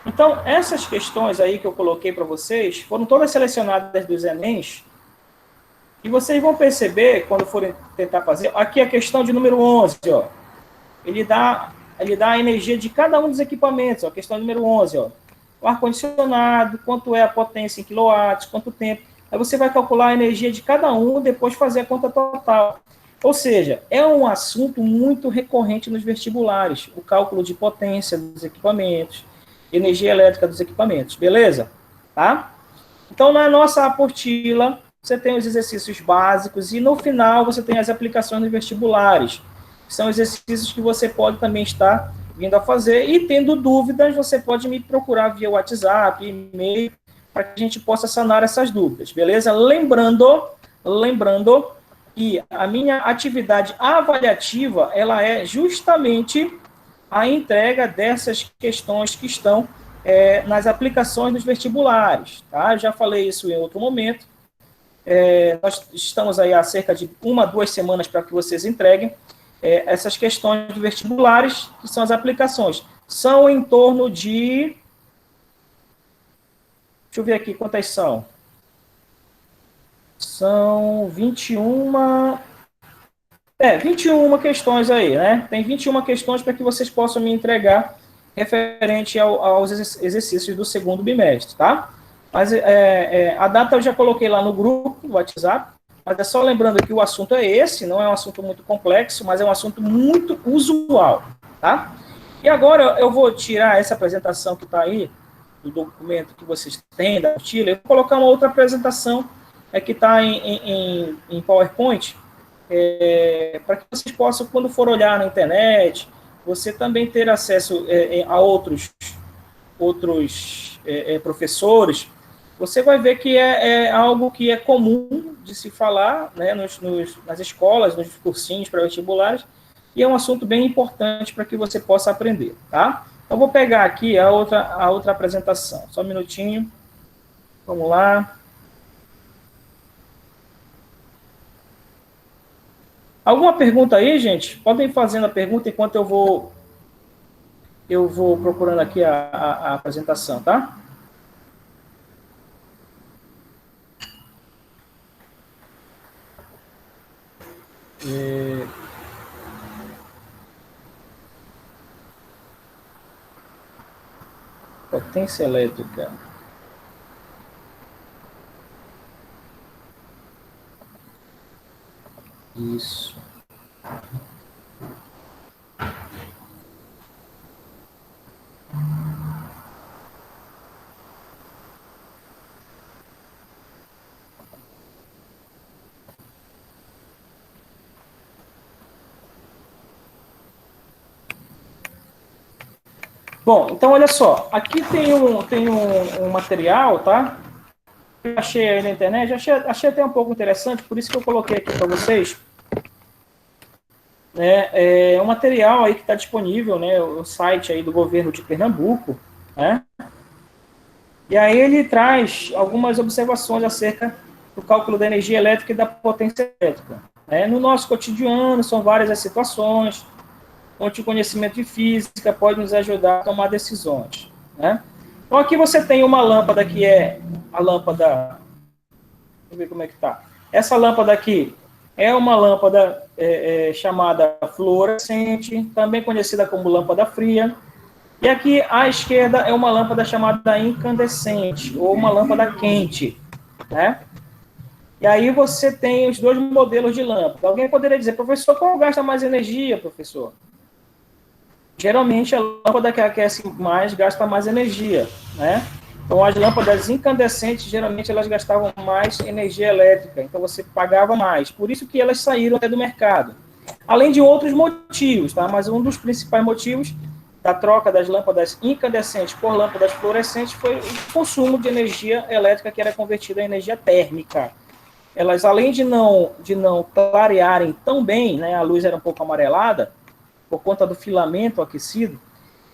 Então, essas questões aí que eu coloquei para vocês, foram todas selecionadas dos Enems, e vocês vão perceber, quando forem tentar fazer, aqui a questão de número 11, ó, ele dá a energia de cada um dos equipamentos, ó, a questão número 11, ó, o ar-condicionado, quanto é a potência em quilowatts, quanto tempo, aí você vai calcular a energia de cada um, depois fazer a conta total. Ou seja, é um assunto muito recorrente nos vestibulares, o cálculo de potência dos equipamentos, energia elétrica dos equipamentos, beleza? Tá? Então, na nossa apostila, você tem os exercícios básicos e, no final, você tem as aplicações nos vestibulares, que são exercícios que você pode também estar vindo a fazer, e, tendo dúvidas, você pode me procurar via WhatsApp, e-mail, para que a gente possa sanar essas dúvidas, beleza? Lembrando que a minha atividade avaliativa, ela é justamente a entrega dessas questões que estão nas aplicações dos vestibulares, tá? Eu já falei isso em outro momento. Nós estamos aí há cerca de 1 a 2 semanas para que vocês entreguem essas questões de vestibulares, que são as aplicações. São em torno de... Deixa eu ver aqui quantas são. São 21 questões aí, né? Tem 21 questões para que vocês possam me entregar referente aos exercícios do segundo bimestre, tá? Mas a data eu já coloquei lá no grupo, no WhatsApp, mas é só lembrando que o assunto é esse, não é um assunto muito complexo, mas é um assunto muito usual, tá? E agora eu vou tirar essa apresentação que está aí, do documento que vocês têm, da apostila, eu vou colocar uma outra apresentação que está em PowerPoint, para que vocês possam, quando for olhar na internet, você também ter acesso a outros professores, você vai ver que é algo que é comum de se falar, né, nas escolas, nos cursinhos pré-vestibulares, e é um assunto bem importante para que você possa aprender, tá? Então, vou pegar aqui a outra apresentação. Só um minutinho. Vamos lá. Alguma pergunta aí, gente? Podem ir fazendo a pergunta enquanto eu vou procurando aqui a apresentação, tá? Potência elétrica. Isso. Bom, então olha só, aqui tem um material, tá? Eu achei aí na internet, achei até um pouco interessante, por isso que eu coloquei aqui para vocês. É um material aí que está disponível, né, o site aí do governo de Pernambuco, né? E aí ele traz algumas observações acerca do cálculo da energia elétrica e da potência elétrica. No nosso cotidiano, são várias as situações, onde o conhecimento de física pode nos ajudar a tomar decisões, né? Então, aqui você tem uma lâmpada que é a lâmpada... Deixa eu ver como é que está. Essa lâmpada aqui é uma lâmpada chamada fluorescente, também conhecida como lâmpada fria. E aqui, à esquerda, é uma lâmpada chamada incandescente, ou uma lâmpada quente, né? E aí você tem os dois modelos de lâmpada. Alguém poderia dizer, professor, qual gasta mais energia, professor? Geralmente, a lâmpada que aquece mais gasta mais energia, né? Então, as lâmpadas incandescentes, geralmente, elas gastavam mais energia elétrica. Então, você pagava mais. Por isso que elas saíram até do mercado. Além de outros motivos, tá? Mas um dos principais motivos da troca das lâmpadas incandescentes por lâmpadas fluorescentes foi o consumo de energia elétrica que era convertida em energia térmica. Elas, além de não clarearem tão bem, né, a luz era um pouco amarelada, por conta do filamento aquecido,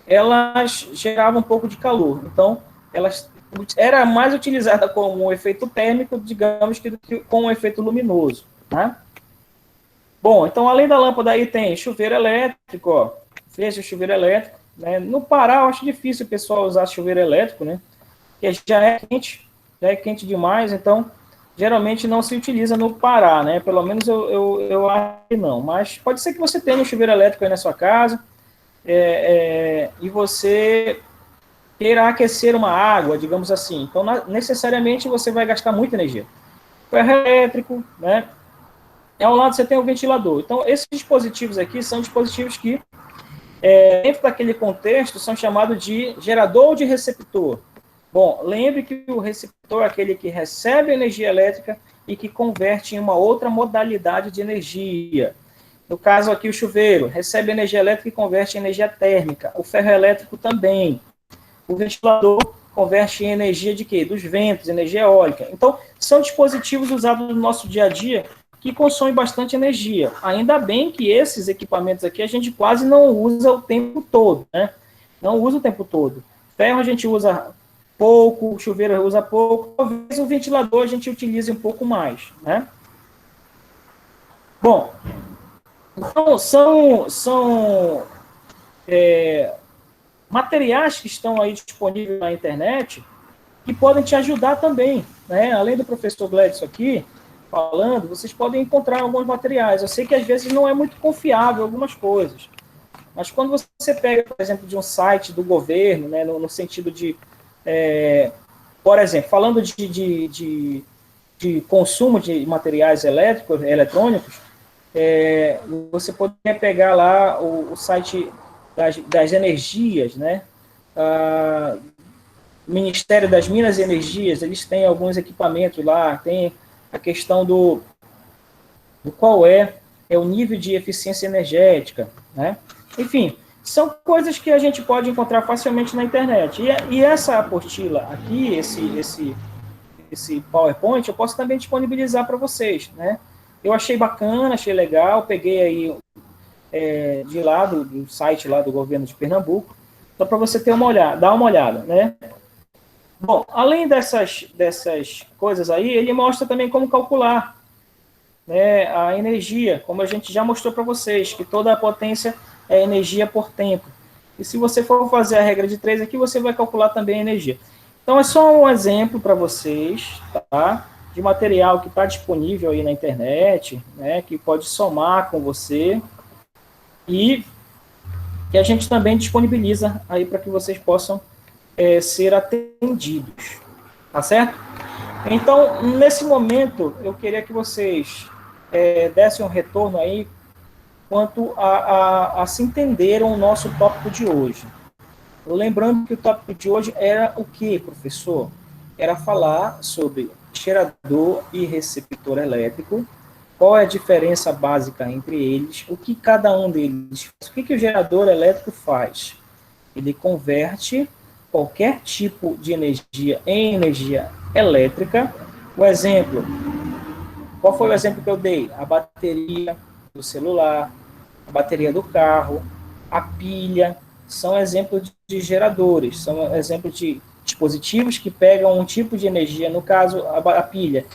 elas geravam um pouco de calor. Então, elas era mais utilizada como um efeito térmico, digamos, que com um efeito luminoso. Tá? Bom, então, além da lâmpada aí tem chuveiro elétrico, ó. Veja o chuveiro elétrico. Né? No Pará, eu acho difícil o pessoal usar chuveiro elétrico, né? Porque já é quente demais, então, geralmente não se utiliza no Pará, né? Pelo menos eu acho que não. Mas pode ser que você tenha um chuveiro elétrico aí na sua casa, e você queira aquecer uma água, digamos assim. Então, necessariamente, você vai gastar muita energia. Ferro elétrico, né? E ao lado você tem o ventilador. Então, esses dispositivos aqui são dispositivos que, dentro daquele contexto, são chamados de gerador ou de receptor. Bom, lembre que o receptor é aquele que recebe energia elétrica e que converte em uma outra modalidade de energia. No caso aqui, o chuveiro recebe energia elétrica e converte em energia térmica. O ferro elétrico também. O ventilador converte em energia de quê? Dos ventos, energia eólica. Então, são dispositivos usados no nosso dia a dia que consomem bastante energia. Ainda bem que esses equipamentos aqui a gente quase não usa o tempo todo, né? Não usa o tempo todo. Ferro a gente usa pouco, o chuveiro usa pouco, talvez o ventilador a gente utilize um pouco mais, né? Bom, então são materiais que estão aí disponíveis na internet que podem te ajudar também, né? Além do professor Gledson aqui falando, vocês podem encontrar alguns materiais. Eu sei que às vezes não é muito confiável algumas coisas, mas quando você pega, por exemplo, de um site do governo, né, no sentido de, por exemplo, falando de consumo de materiais eletrônicos, você poderia pegar lá o site das energias, né? Ministério das Minas e Energias, eles têm alguns equipamentos lá, tem a questão do qual é o nível de eficiência energética, né? Enfim, são coisas que a gente pode encontrar facilmente na internet. E essa apostila aqui, esse PowerPoint, eu posso também disponibilizar para vocês, né? Eu achei bacana, achei legal, peguei aí de lá, do site lá do governo de Pernambuco, só para você dar uma olhada, né? Bom, além dessas coisas aí, ele mostra também como calcular, né, a energia, como a gente já mostrou para vocês, que toda a potência é energia por tempo. E se você for fazer a regra de 3 aqui, você vai calcular também a energia. Então, é só um exemplo para vocês, tá? De material que está disponível aí na internet, né, que pode somar com você e que a gente também disponibiliza aí para que vocês possam ser atendidos, tá certo? Então, nesse momento, eu queria que vocês dessem um retorno aí quanto a se entenderam o nosso tópico de hoje. Lembrando que o tópico de hoje era o que, professor? Era falar sobre gerador e receptor elétrico, qual é a diferença básica entre eles, o que cada um deles faz, o que o gerador elétrico faz. Ele converte qualquer tipo de energia em energia elétrica. O exemplo, qual foi o exemplo que eu dei? A bateria do celular, a bateria do carro, a pilha, são exemplos de geradores, são exemplos de dispositivos que pegam um tipo de energia, no caso, a pilha,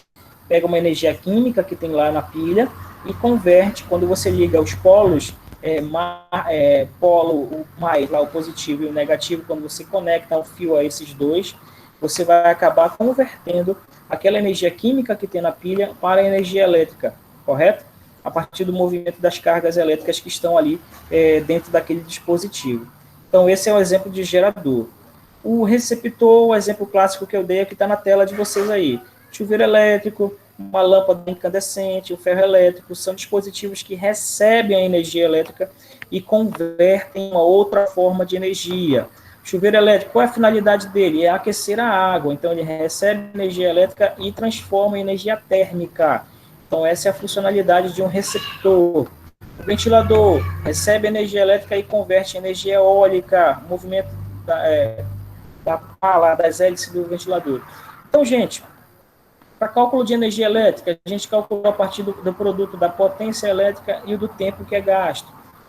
pega uma energia química que tem lá na pilha e converte, quando você liga os polos, polo mais, lá o positivo e o negativo, quando você conecta um fio a esses dois, você vai acabar convertendo aquela energia química que tem na pilha para a energia elétrica, correto? A partir do movimento das cargas elétricas que estão ali dentro daquele dispositivo. Então, esse é o exemplo de gerador. O receptor, o exemplo clássico que eu dei aqui está na tela de vocês aí. Chuveiro elétrico, uma lâmpada incandescente, o ferro elétrico, são dispositivos que recebem a energia elétrica e convertem em uma outra forma de energia. Chuveiro elétrico, qual é a finalidade dele? É aquecer a água, então ele recebe energia elétrica e transforma em energia térmica. Então essa é a funcionalidade de um receptor. O ventilador recebe energia elétrica e converte em energia eólica, movimento da pala, das hélices do ventilador. Então, gente, para cálculo de energia elétrica, a gente calculou a partir do produto da potência elétrica e do tempo que é gasto.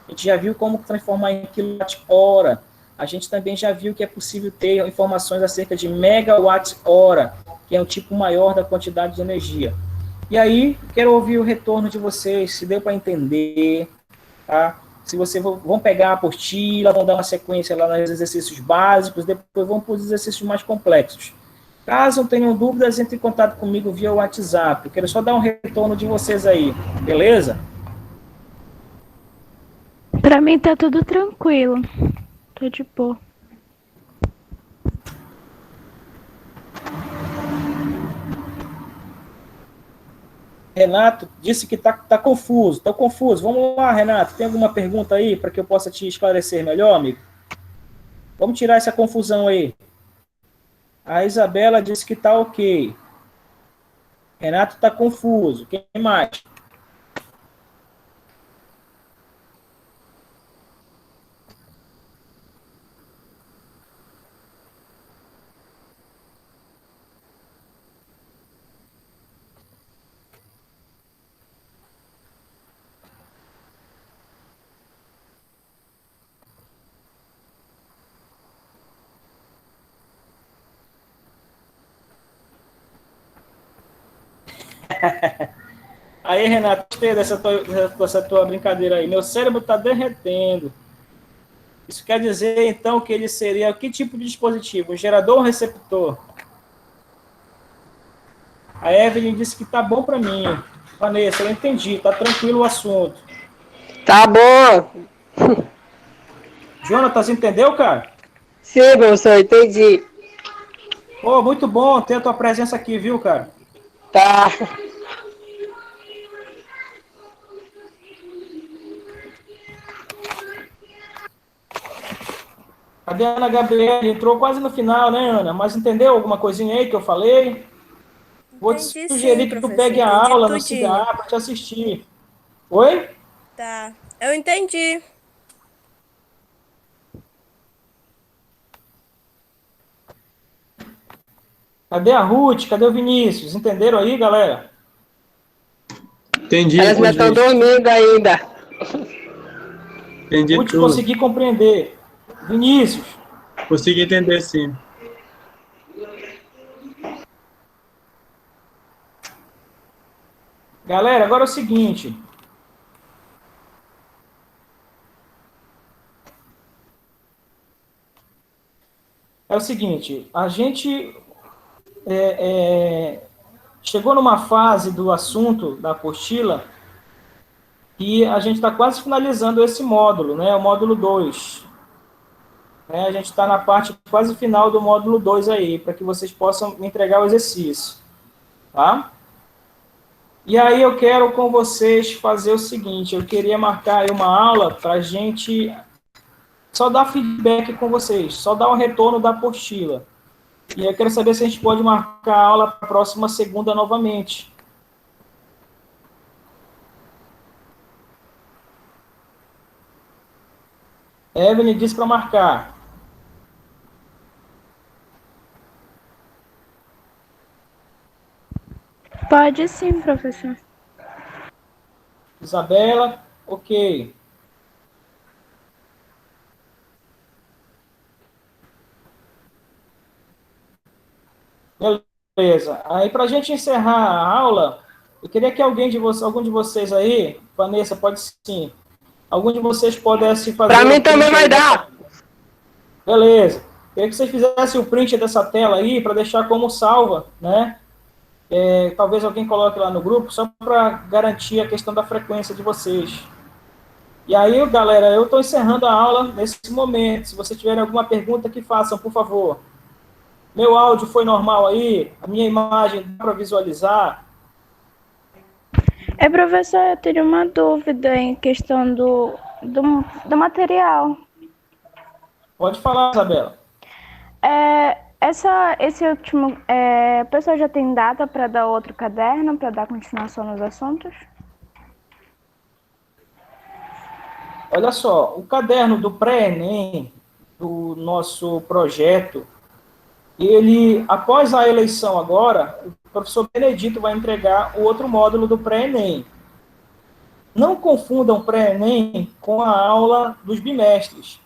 A gente já viu como transformar em quilowatt-hora. A gente também já viu que é possível ter informações acerca de megawatt-hora, que é um tipo maior da quantidade de energia. E aí, quero ouvir o retorno de vocês, se deu para entender, tá? Se vocês vão pegar a apostila, vão dar uma sequência lá nos exercícios básicos, depois vão para os exercícios mais complexos. Caso tenham dúvidas, entre em contato comigo via WhatsApp. Eu quero só dar um retorno de vocês aí, beleza? Pra mim tá tudo tranquilo. Tô de boa. Renato disse que tá confuso. Tô confuso. Vamos lá, Renato. Tem alguma pergunta aí para que eu possa te esclarecer melhor, amigo? Vamos tirar essa confusão aí. A Isabela disse que tá ok. Renato tá confuso. Quem mais? Aí, Renato, gostei dessa tua brincadeira aí. Meu cérebro está derretendo. Isso quer dizer, então, que ele seria que tipo de dispositivo? Um gerador ou um receptor? A Evelyn disse que tá bom para mim. Vanessa, eu entendi. Tá tranquilo o assunto. Tá bom. Jonatas, entendeu, cara? Sim, professor, entendi. Pô, muito bom ter a tua presença aqui, viu, cara? Tá. Cadê a Ana Gabriela? Entrou quase no final, né, Ana? Mas entendeu alguma coisinha aí que eu falei? Vou te Entendi sugerir sim, que tu professor. pegue a Entendi aula no tudinho. CIGA para te assistir. Oi? Tá. Eu entendi. Cadê a Ruth? Cadê o Vinícius? Entenderam aí, galera? Entendi, Elas ainda estão entendi. dormindo ainda. Entendi Ruth, tudo. consegui compreender. Vinícius, Consegui entender, sim. galera, agora é o seguinte. A gente chegou numa fase do assunto da apostila e a gente está quase finalizando esse módulo, né? O módulo 2. Né? A gente está na parte quase final do módulo 2 aí, para que vocês possam me entregar o exercício. Tá? E aí eu quero com vocês fazer o seguinte, eu queria marcar aí uma aula para a gente só dar feedback com vocês, só dar um retorno da apostila. E eu quero saber se a gente pode marcar a aula para a próxima segunda novamente. Evelyn disse para marcar. Pode sim, professor. Isabela, ok. Beleza. Aí, para a gente encerrar a aula, eu queria que algum de vocês aí, Vanessa, pode sim, algum de vocês pudesse fazer... Pra mim também vai dar. Beleza. Queria que vocês fizessem o print dessa tela aí, para deixar como salva, né? Talvez alguém coloque lá no grupo, só para garantir a questão da frequência de vocês. E aí, galera, eu estou encerrando a aula nesse momento. Se vocês tiverem alguma pergunta, que façam, por favor. Meu áudio foi normal aí? A minha imagem dá para visualizar? Professor, eu teria uma dúvida em questão do material. Pode falar, Isabela. Esse último, a pessoa já tem data para dar outro caderno, para dar continuação nos assuntos? Olha só, o caderno do pré-ENEM, do nosso projeto, ele, após a eleição agora, o professor Benedito vai entregar o outro módulo do pré-ENEM. Não confundam pré-ENEM com a aula dos bimestres.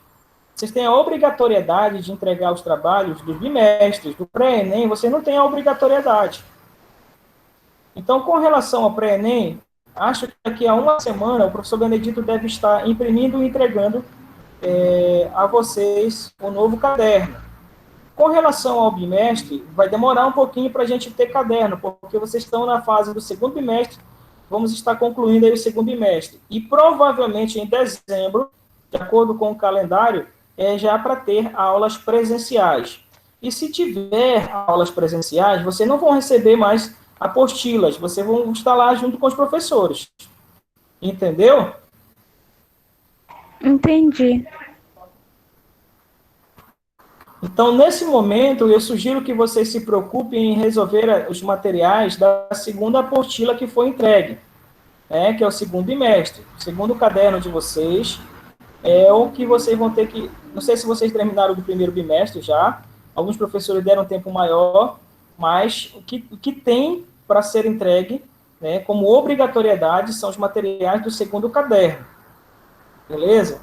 Vocês têm a obrigatoriedade de entregar os trabalhos dos bimestres. Do pré-ENEM, você não tem a obrigatoriedade. Então, com relação ao pré-ENEM, acho que daqui a uma semana o professor Benedito deve estar imprimindo e entregando a vocês o novo caderno. Com relação ao bimestre, vai demorar um pouquinho para a gente ter caderno, porque vocês estão na fase do segundo bimestre, vamos estar concluindo aí o segundo bimestre. E provavelmente em dezembro, de acordo com o calendário, já para ter aulas presenciais. E se tiver aulas presenciais, vocês não vão receber mais apostilas, vocês vão estar lá junto com os professores. Entendeu? Entendi. Então, nesse momento, eu sugiro que vocês se preocupem em resolver os materiais da segunda apostila que foi entregue, que é o segundo bimestre. O segundo caderno de vocês é o que vocês vão ter que... Não sei se vocês terminaram do primeiro bimestre já, alguns professores deram tempo maior, mas o que tem para ser entregue, como obrigatoriedade, são os materiais do segundo caderno. Beleza?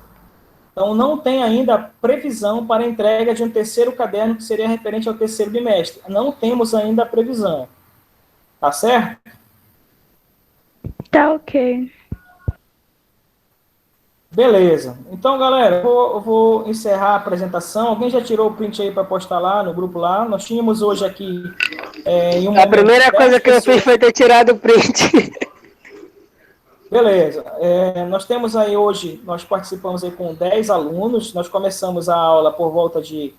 Então, não tem ainda previsão para a entrega de um terceiro caderno que seria referente ao terceiro bimestre. Não temos ainda a previsão. Tá certo? Tá ok. Beleza. Então, galera, eu vou encerrar a apresentação. Alguém já tirou o print aí para postar lá no grupo lá? Nós tínhamos hoje aqui... A primeira coisa que eu fiz foi ter tirado o print. Beleza. Nós temos aí hoje, nós participamos aí com 10 alunos, nós começamos a aula por volta de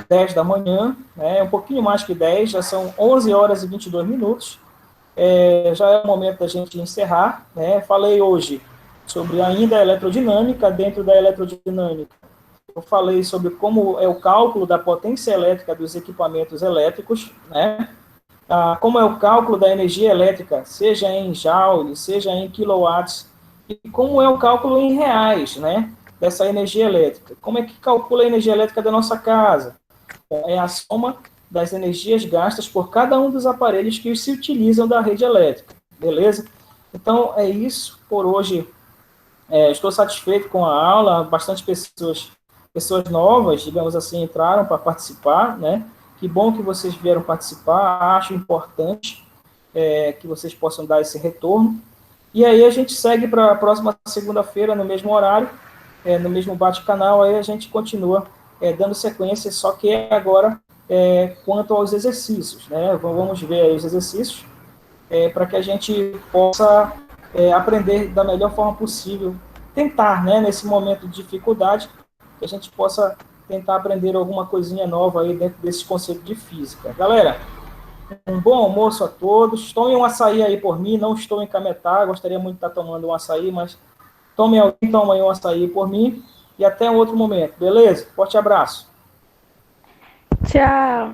10 da manhã, um pouquinho mais que 10, já são 11 horas e 22 minutos, já é o momento da gente encerrar, falei hoje sobre ainda a eletrodinâmica. Dentro da eletrodinâmica, eu falei sobre como é o cálculo da potência elétrica dos equipamentos elétricos, como é o cálculo da energia elétrica, seja em joule, seja em quilowatts, e como é o cálculo em reais, dessa energia elétrica. Como é que calcula a energia elétrica da nossa casa? É a soma das energias gastas por cada um dos aparelhos que se utilizam da rede elétrica, beleza? Então, é isso por hoje. Estou satisfeito com a aula, bastante pessoas novas, digamos assim, entraram para participar, Que bom que vocês vieram participar, acho importante que vocês possam dar esse retorno. E aí a gente segue para a próxima segunda-feira, no mesmo horário, no mesmo bate-canal, aí a gente continua dando sequência, só que agora quanto aos exercícios. Vamos ver aí os exercícios, para que a gente possa aprender da melhor forma possível, tentar, nesse momento de dificuldade, que a gente possa tentar aprender alguma coisinha nova aí dentro desse conceito de física. Galera, um bom almoço a todos. Tomem um açaí aí por mim, não estou em Cametá, gostaria muito de estar tomando um açaí, mas tomem um açaí por mim e até um outro momento, beleza? Forte abraço. Tchau.